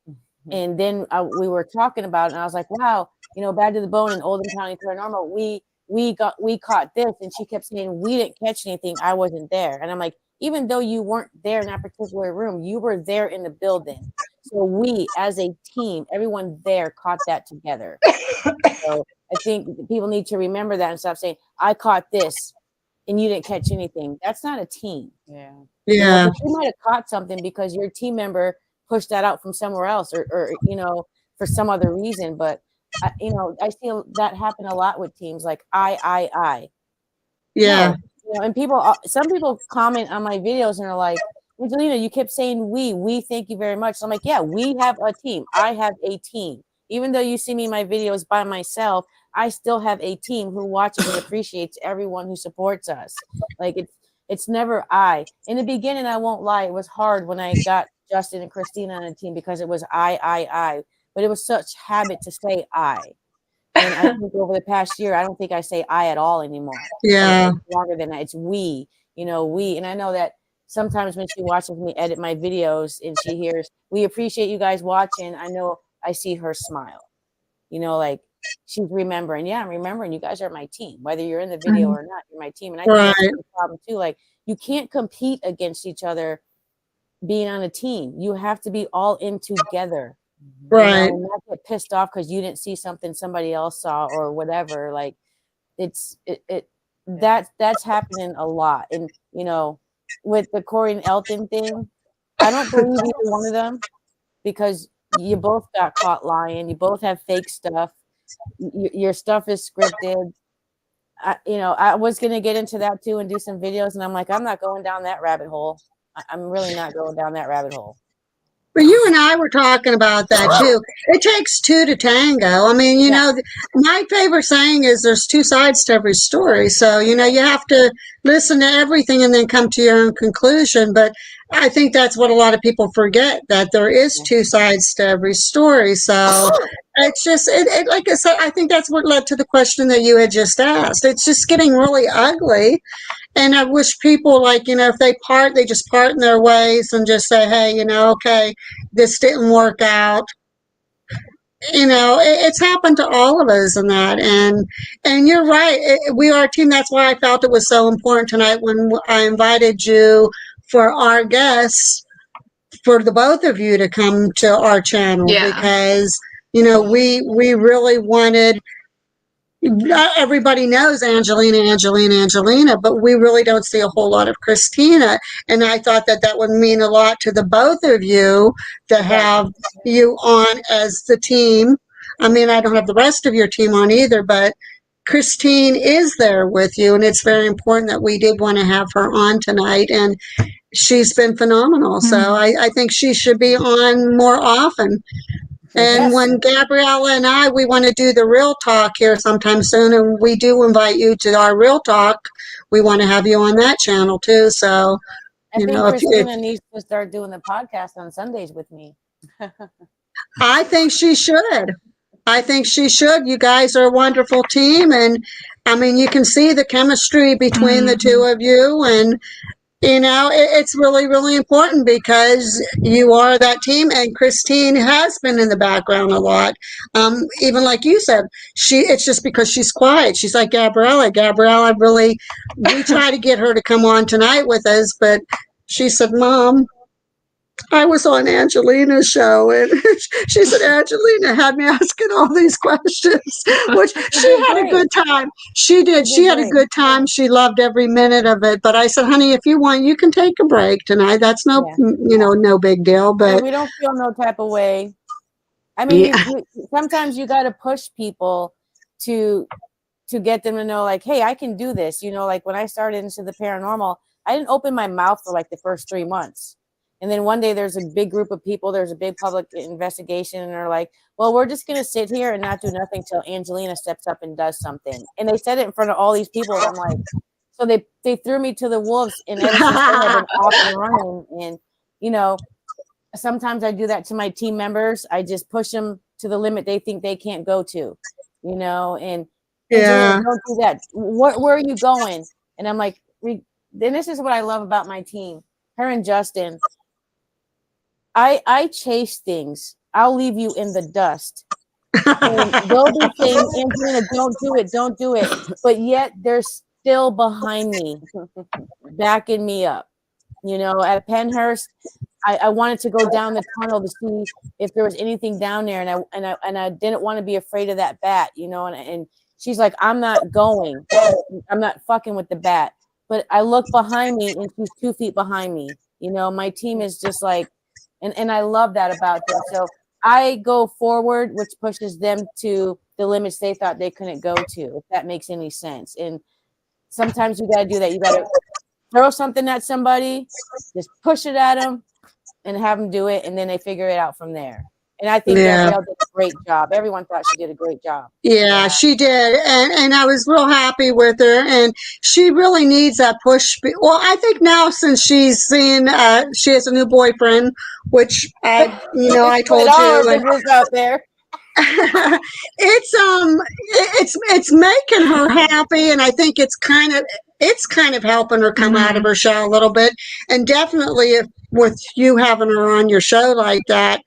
And then we were talking about it and I was like, wow, Bad2thebone and Oldham County Paranormal, we caught this. And she kept saying, we didn't catch anything. I wasn't there. And I'm like, even though you weren't there in that particular room, you were there in the building. So we, as a team, everyone there caught that together. So I think people need to remember that and stop saying, I caught this and you didn't catch anything. That's not a team. Yeah. You might have caught something because your team member pushed that out from somewhere else or for some other reason. But, I see that happen a lot with teams, like I. Yeah. And some people comment on my videos and are like, Angelina, you kept saying we thank you very much. So I'm like, yeah, we have a team. I have a team. Even though you see me in my videos by myself, I still have a team who watches and appreciates everyone who supports us. Like it's never I. In the beginning, I won't lie, it was hard when I got Justin and Christina on the team because it was I. But it was such habit to say I. And I think over the past year, I don't think I say I at all anymore. Yeah. It's longer than that. It's we. We. And I know that sometimes when she watches me edit my videos and she hears, we appreciate you guys watching, I know I see her smile. Like she's remembering. Yeah, I'm remembering. You guys are my team. Whether you're in the video or not, you're my team. And I think that's the problem too. Like, you can't compete against each other being on a team. You have to be all in together. Right. And not get pissed off because you didn't see something somebody else saw or whatever. Like that's happening a lot. And with the Corey and Elton thing, I don't believe either one of them because you both got caught lying. You both have fake stuff. Your stuff is scripted. I was gonna get into that too and do some videos, and I'm like, I'm not going down that rabbit hole. I'm really not going down that rabbit hole. But you and I were talking about that too. It takes two to tango. I mean, my favorite saying is there's two sides to every story. So, you have to listen to everything and then come to your own conclusion. But I think that's what a lot of people forget, that there is two sides to every story. So it's just, like I said, I think that's what led to the question that you had just asked. It's just getting really ugly. And I wish people, if they part, they just part in their ways and just say, hey, okay, this didn't work out. It's happened to all of us in that. And you're right. We are a team. That's why I felt it was so important tonight when I invited you for our guests, for the both of you to come to our channel. Yeah. Because, we really wanted... Everybody knows Angelina, but we really don't see a whole lot of Christina. And I thought that would mean a lot to the both of you to have you on as the team. I mean, I don't have the rest of your team on either, but Christine is there with you, and it's very important that we did want to have her on tonight, and she's been phenomenal. So I think she should be on more often. And Yes. when Gabriella and we want to do the real talk here sometime soon, and we do invite you to our real talk, we want to have you on that channel too. So, I think Christina needs to start doing the podcast on Sundays with me. I think she should. I think she should. You guys are a wonderful team. And I mean, you can see the chemistry between the two of you. And, you know, it's really, really important because you are that team. And Christine has been in the background a lot. Even like you said, it's just because she's quiet. She's like Gabriella. Gabriella really, we try to get her to come on tonight with us, but she said, Mom, I was on Angelina's show, and she said Angelina had me asking all these questions, which she had a good time. She did. She had a good time. She loved every minute of it. But I said, honey, if you want, you can take a break tonight. That's no big deal. But we don't feel no type of way. I mean, sometimes you got to push people to get them to know, like, hey, I can do this. You know, like when I started into the paranormal, I didn't open my mouth for like the first 3 months. And then one day there's a big group of people, there's a big public investigation, and they're like, well, we're just going to sit here and not do nothing till Angelina steps up and does something. And they said it in front of all these people. I'm like, so they threw me to the wolves, and ever since then I've been off and running. And, you know, sometimes I do that to my team members. I just push them to the limit they think they can't go to, you know, and Angelina, don't do that. Where are you going? And I'm like, then this is what I love about my team, her and Justin. I chase things. I'll leave you in the dust. And they'll be saying, Angelina, don't do it. But yet they're still behind me, backing me up. You know, at Penhurst, I wanted to go down the tunnel to see if there was anything down there, and I didn't want to be afraid of that bat, you know, and she's like, I'm not going. I'm not fucking with the bat. But I look behind me, and she's 2 feet behind me. You know, my team is just like, and I love that about them. So I go forward, which pushes them to the limits they thought they couldn't go to, if that makes any sense. And sometimes you got to do that. You got to throw something at somebody, just push it at them, and have them do it, and then they figure it out from there. And I think Gabrielle did a great job. Everyone thought she did a great job. Yeah, she did. And I was real happy with her. And she really needs that push. Well, I think now since she's seen, she has a new boyfriend, which I told you. And, out there. It's making her happy. And I think it's kind of helping her come out of her shell a little bit. And definitely with you having her on your show like that,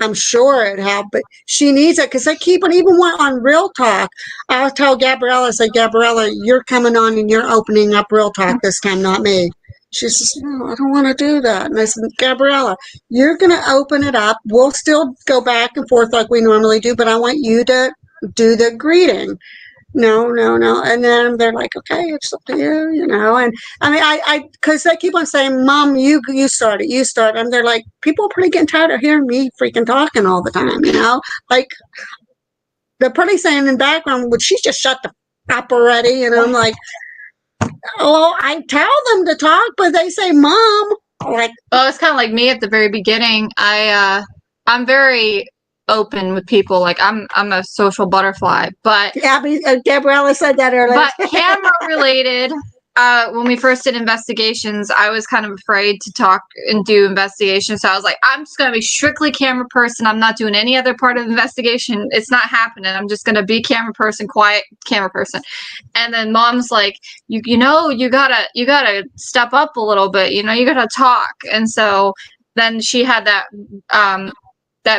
I'm sure it helped, but she needs it because they keep on, even on Real Talk. I'll tell Gabriella, Gabriella, you're coming on and you're opening up Real Talk this time, not me. She says, no, I don't want to do that. And I said, Gabriella, you're going to open it up. We'll still go back and forth like we normally do, but I want you to do the greeting. No. And then they're like, okay, it's up to you, you know. And I mean, because they keep on saying, Mom, you start it. And they're like, people are pretty getting tired of hearing me freaking talking all the time, you know. Like, they're pretty saying in the background, would she just shut the up already? And I'm like, oh, I tell them to talk, but they say, Mom. Like, well, it's kind of like me at the very beginning. I'm very open with people. Like I'm a social butterfly, but Gabriella said that earlier. But camera related, when we first did investigations, I was kind of afraid to talk and do investigations. So I was like, I'm just going to be strictly camera person. I'm not doing any other part of the investigation. It's not happening. I'm just going to be camera person, quiet camera person. And then Mom's like, you gotta step up a little bit. You know, you gotta talk. And so then she had that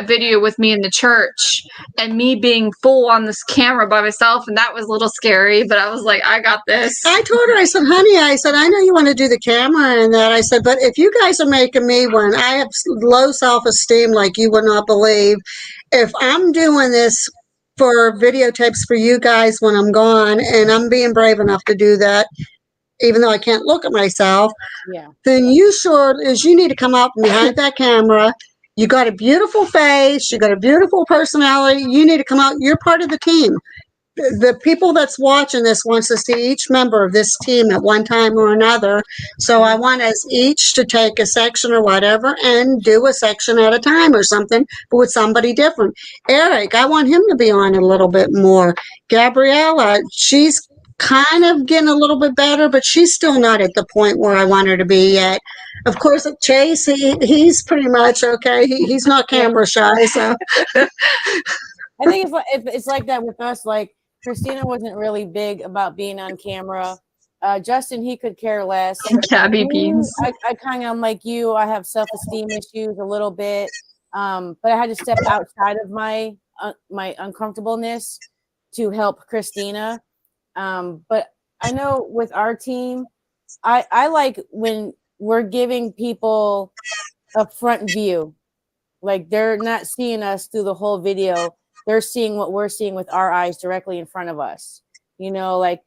video with me in the church and me being full on this camera by myself, and that was a little scary, but I was like, I got this. I told her, I said, honey, I know you want to do the camera and that. I said, but if you guys are making me one, I have low self-esteem like you would not believe. If I'm doing this for videotapes for you guys when I'm gone, and I'm being brave enough to do that, even though I can't look at myself, then you need to come out from behind that camera. You got a beautiful face. You got a beautiful personality. You need to come out. You're part of the team. the people that's watching this wants to see each member of this team at one time or another. So I want us each to take a section or whatever and do a section at a time or something, but with somebody different. Eric, I want him to be on a little bit more. Gabriella, she's kind of getting a little bit better, but she's still not at the point where I want her to be yet. Of course, Chase, he's pretty much okay. He's not camera shy, so. I think it's like that with us. Like Christina wasn't really big about being on camera. Justin, he could care less. Gabby Beans. I kind of am like you. I have self-esteem issues a little bit, but I had to step outside of my uncomfortableness to help Christina. But I know with our team, I like when we're giving people a front view. Like they're not seeing us through the whole video. They're seeing what we're seeing with our eyes directly in front of us. You know, like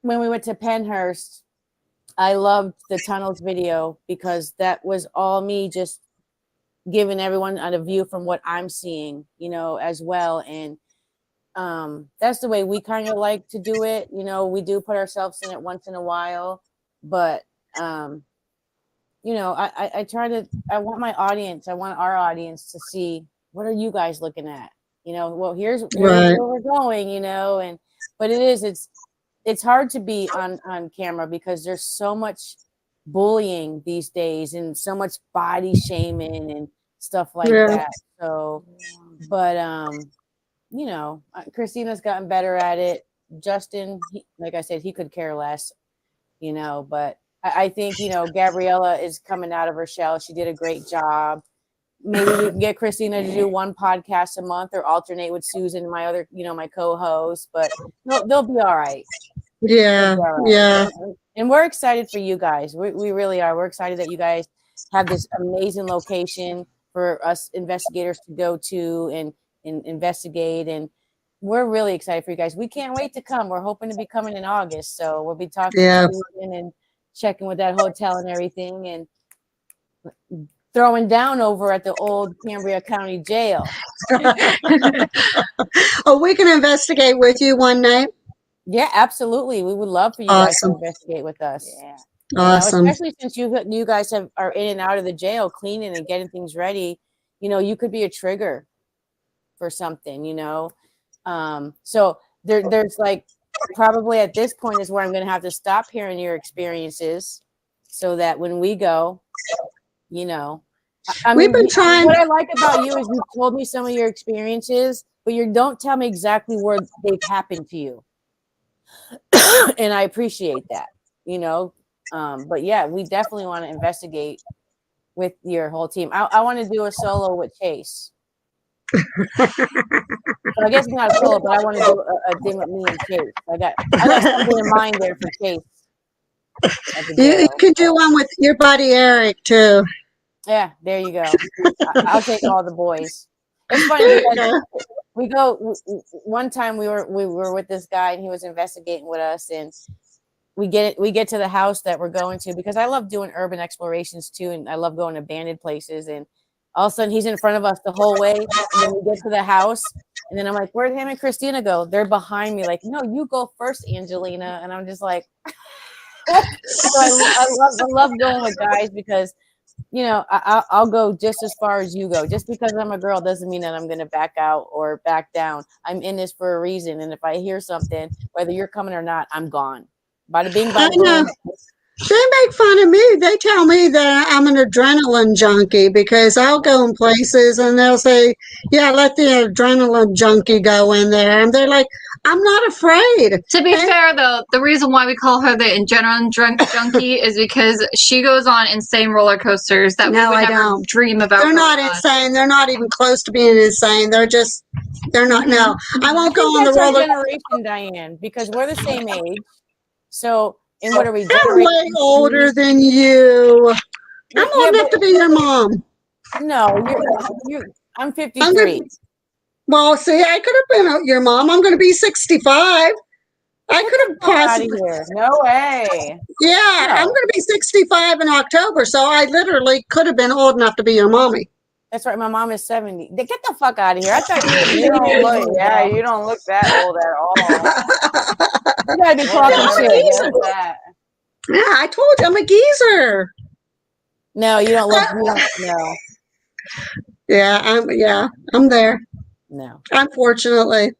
when we went to Pennhurst, I loved the tunnels video because that was all me just giving everyone a view from what I'm seeing, you know, as well. And that's the way we kind of like to do it. You know, we do put ourselves in it once in a while, but you know, I want our audience to see, what are you guys looking at? You know, well, here's where we're going, you know, but it's hard to be on camera because there's so much bullying these days and so much body shaming and stuff like that. So, but, you know, Christina's gotten better at it. Justin, like I said, he could care less, you know, but I think, you know, Gabriella is coming out of her shell. She did a great job. Maybe we can get Christina to do one podcast a month or alternate with Susan, my other, you know, my co-host, but they'll be all right. Yeah. All right. Yeah. And we're excited for you guys. We really are. We're excited that you guys have this amazing location for us investigators to go to and investigate. And we're really excited for you guys. We can't wait to come. We're hoping to be coming in August. So we'll be talking to Susan and checking with that hotel and everything and throwing down over at the old Cambria County Jail. Oh, we can investigate with you one night. Yeah, absolutely. We would love for you guys to investigate with us. Yeah. Awesome. Especially since you guys are in and out of the jail, cleaning and getting things ready. You know, you could be a trigger for something, you know. So there's like probably at this point is where I'm going to have to stop hearing your experiences so that when we go, you know, we've been trying. What I like about you is you told me some of your experiences, but you don't tell me exactly where they've happened to you. And I appreciate that, you know. But yeah, we definitely want to investigate with your whole team. I want to do a solo with Chase. So I guess not a solo, but I want to do a thing with me and Chase. I got something in mind there for Chase. You can do one with your buddy Eric too. Yeah, there you go. I'll take all the boys. It's funny because we go. One time we were with this guy and he was investigating with us, and we get to the house that we're going to because I love doing urban explorations too, and I love going to abandoned places. And all of a sudden he's in front of us the whole way, and then we get to the house, and then I'm like, "Where'd him and Christina go?" They're behind me, like, "No, you go first, Angelina." And I'm just like, so I love going with guys because, you know, I'll go just as far as you go. Just because I'm a girl doesn't mean that I'm going to back out or back down. I'm in this for a reason. And if I hear something, whether you're coming or not, I'm gone. Bada bing, bada boom. They make fun of me. They tell me that I'm an adrenaline junkie because I'll go in places and they'll say, yeah, let the adrenaline junkie go in there. And they're like, I'm not afraid. To be fair, though, the reason why we call her the adrenaline junkie is because she goes on insane roller coasters that we would never dream about. They're not insane. They're not even close to being insane. They're not. No, I won't go on the roller coaster. Generation, Diane, because we're the same age. So, and what are we? I'm way older than you. I'm old enough to be your mom. No, I'm 53. Well, see, I could have been your mom. I'm going to be 65. I could have possibly. No way. Yeah, no. I'm going to be 65 in October, so I literally could have been old enough to be your mommy. That's right. My mom is 70. Get the fuck out of here. I thought You don't look, yeah, you don't look that old at all. You gotta be talking shit. Yeah, I told you I'm a geezer. No, you don't look. You don't. No. Yeah, I'm there. No. Unfortunately.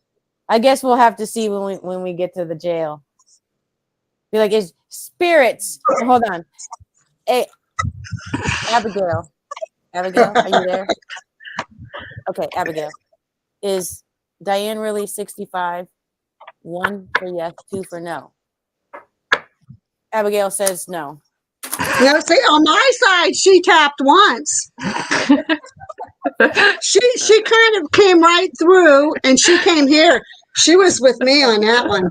I guess we'll have to see when we get to the jail. Be like, is spirits? Hold on. Hey, Abigail. Abigail, are you there? Okay, Abigail. Is Diane really 65? 1 for yes, 2 for no. Abigail says no. No, see, on my side, she tapped once. She kind of came right through, and she came here. She was with me on that one.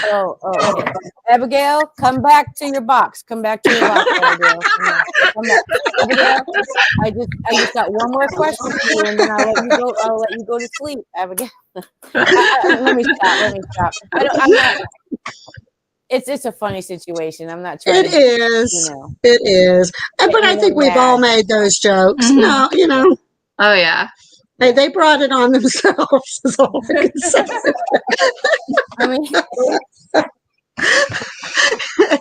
Oh, okay. Abigail, come back to your box. Come back to your box, Abigail. Come back. Abigail, I just got one more question for you, and then I'll let you go. I'll let you go to sleep, Abigail. Let me stop. I'm not. It's a funny situation. I'm not trying. It is. It is. But I think we've all made those jokes. Mm-hmm. No, Oh yeah. Hey, they brought it on themselves. Is all I can say. I mean, I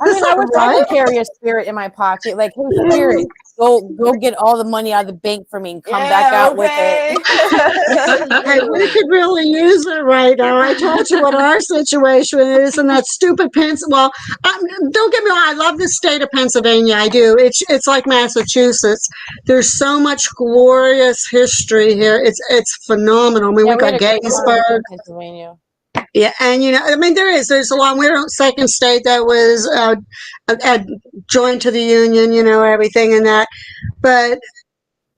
wish I could carry a spirit in my pocket. Like, hey, spirit, go get all the money out of the bank for me and come back out with it. Hey, we could really use it right now. I told you what our situation is, and that stupid Well, don't get me wrong. I love the state of Pennsylvania. I do. It's like Massachusetts. There's so much glorious history here. It's phenomenal. I mean, we got Gettysburg, Pennsylvania. Yeah, and there's a long. We're on second state that was joined to the union, everything and that. But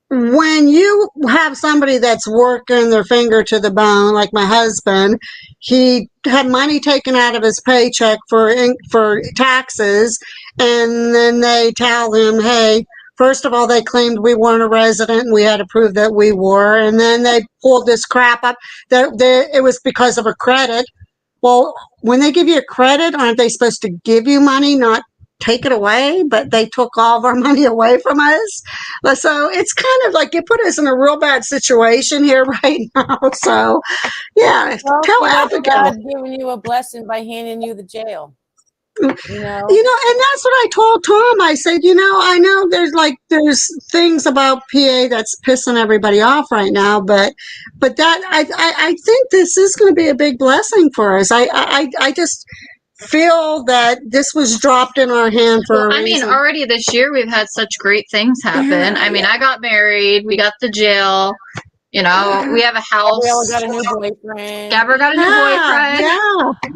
when you have somebody that's working their finger to the bone, like my husband, he had money taken out of his paycheck for taxes, and then they tell him, hey. First of all, they claimed we weren't a resident, and we had to prove that we were. And then they pulled this crap up that it was because of a credit. Well, when they give you a credit, aren't they supposed to give you money, not take it away? But they took all of our money away from us. So it's kind of like you put us in a real bad situation here right now. So, yeah, tell Abigail. God giving you a blessing by handing you the jail. And that's what I told Tom. I said, I know there's things about PA that's pissing everybody off right now, but that I think this is going to be a big blessing for us. I just feel that this was dropped in our hand for a reason. Already this year we've had such great things happen. I got married, we got the jail. We have a house. Gabriella got a new boyfriend.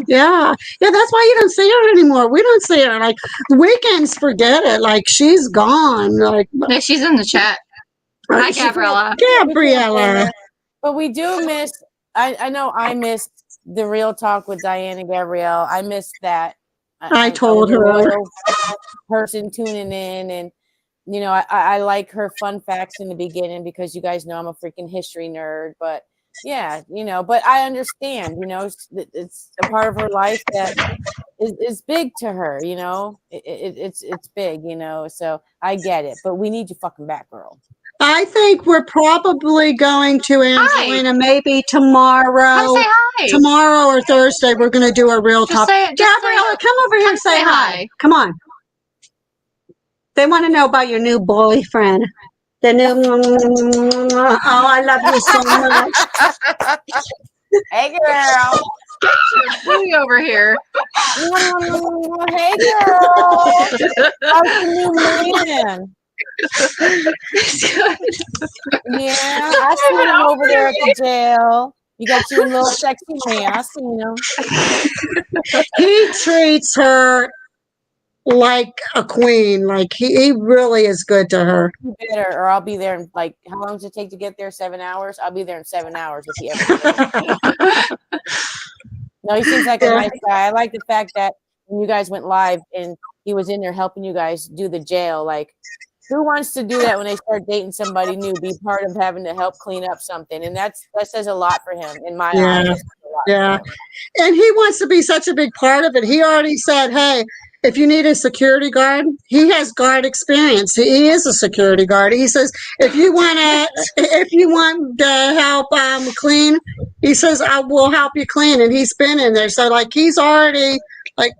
Yeah. That's why you don't see her anymore. We don't see her. Like weekends, forget it. Like she's gone. Like she's in the chat. Hi, Gabriella. But we do miss. I know I missed the real talk with Diane and Gabrielle. I missed that. I told her. Person tuning in and. I like her fun facts in the beginning because you guys know I'm a freaking history nerd. But yeah, but I understand, it's a part of her life that is big to her, it's big, so I get it. But we need you fucking back, girl. I think we're probably going to Angelina maybe tomorrow. Come say hi. Tomorrow or Thursday, we're going to do a real talk. Gabriella, come over here and say hi. Come on. They want to know about your new boyfriend. The new. Oh, I love you so much. Hey, girl. Get your over here. Hey, girl. How's the new man? Yeah, I see him over there at the jail. You got your little sexy man. I see him. He treats her like a queen. Like he really is good to her. Better, or I'll be there in how long does it take to get there? 7 hours? I'll be there in 7 hours if he ever. No, he seems like a nice guy. I like the fact that when you guys went live and he was in there helping you guys do the jail. Like, who wants to do that when they start dating somebody new? Be part of having to help clean up something, and that says a lot for him in my eyes. Yeah, and he wants to be such a big part of it. He already said, "Hey, if you need a security guard, he has guard experience. He is a security guard. He says, if you want to help clean, he says, I will help you clean. And he's been in there. So like, he's already like,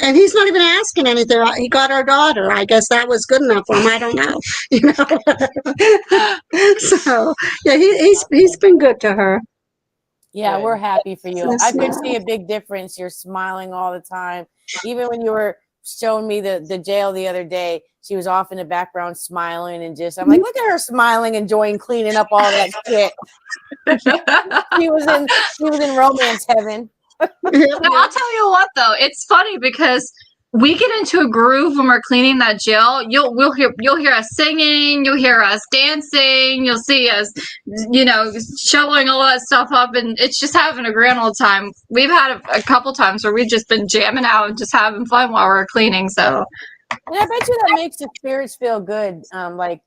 and he's not even asking anything. He got our daughter. I guess that was good enough for him. I don't know. So yeah, he's been good to her. Yeah, Good. we're happy for you. Yes, I could ma'am. see a big difference. You're smiling all the time. Even when you were showing me the jail the other day, she was off in the background smiling and I'm like, look at her smiling, enjoying cleaning up all that shit. She was in romance heaven. No, I'll tell you what though, it's funny because we get into a groove when we're cleaning that jail. You'll hear us singing, you'll hear us dancing, you'll see us, shoveling all that stuff up, and it's just having a grand old time. We've had a couple times where we've just been jamming out and just having fun while we're cleaning. So, and I bet you that makes the spirits feel good,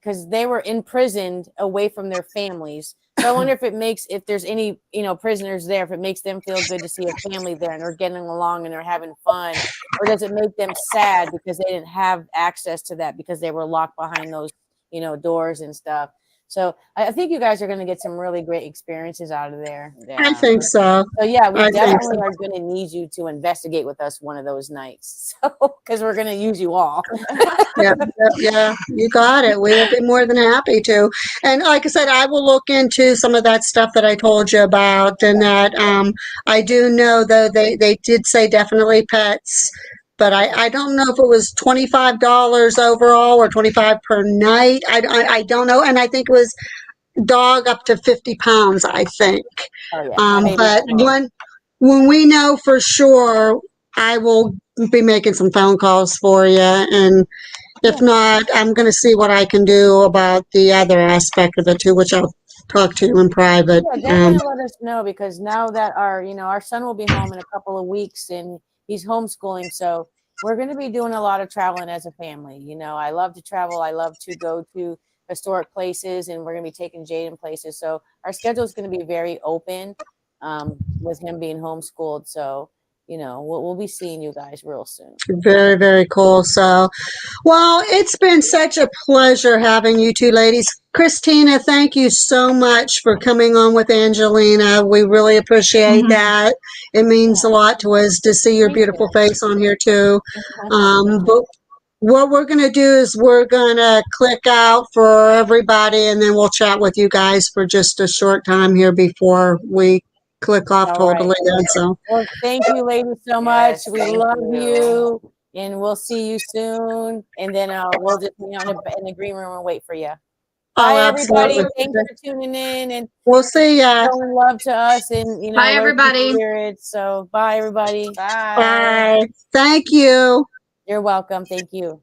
because they were imprisoned away from their families. So I wonder if there's any, prisoners there, if it makes them feel good to see a family there and they're getting along and they're having fun, or does it make them sad because they didn't have access to that because they were locked behind those, doors and stuff. So I think you guys are going to get some really great experiences out of there. Yeah. I think so. So yeah, we I definitely think so. are going to need you to investigate with us one of those nights. So because we're going to use you all. Yeah, you got it. We will be more than happy to. And like I said, I will look into some of that stuff that I told you about, and that I do know though they did say definitely pets. But I don't know if it was $25 overall or 25 per night. I don't know. And I think it was dog up to 50 pounds, I think. Oh yeah. But when we know for sure, I will be making some phone calls for you. And if not, I'm going to see what I can do about the other aspect of it too, which I'll talk to you in private. Yeah, definitely let us know, because now that our son will be home in a couple of weeks and he's homeschooling, so we're going to be doing a lot of traveling as a family. I love to travel. I love to go to historic places, and we're going to be taking Jaden places. So our schedule is going to be very open with him being homeschooled. So, we'll be seeing you guys real soon. Very, very cool. So, well, it's been such a pleasure having you two ladies. Christina, thank you so much for coming on with Angelina. We really appreciate that. It means a lot to us to see your beautiful face on here too. But what we're going to do is we're going to click out for everybody, and then we'll chat with you guys for just a short time here before we click off totally. Then, so, well, thank you, ladies, so much. Yes, We thank love you. you, and we'll see you soon. And then we'll just be in the green room and wait for you. Bye, everybody. absolutely. Thanks for tuning in, and We'll see ya. showing love to us, and Bye, love everybody. spirits. So bye, everybody. Bye. Bye. Thank you. You're welcome. Thank you.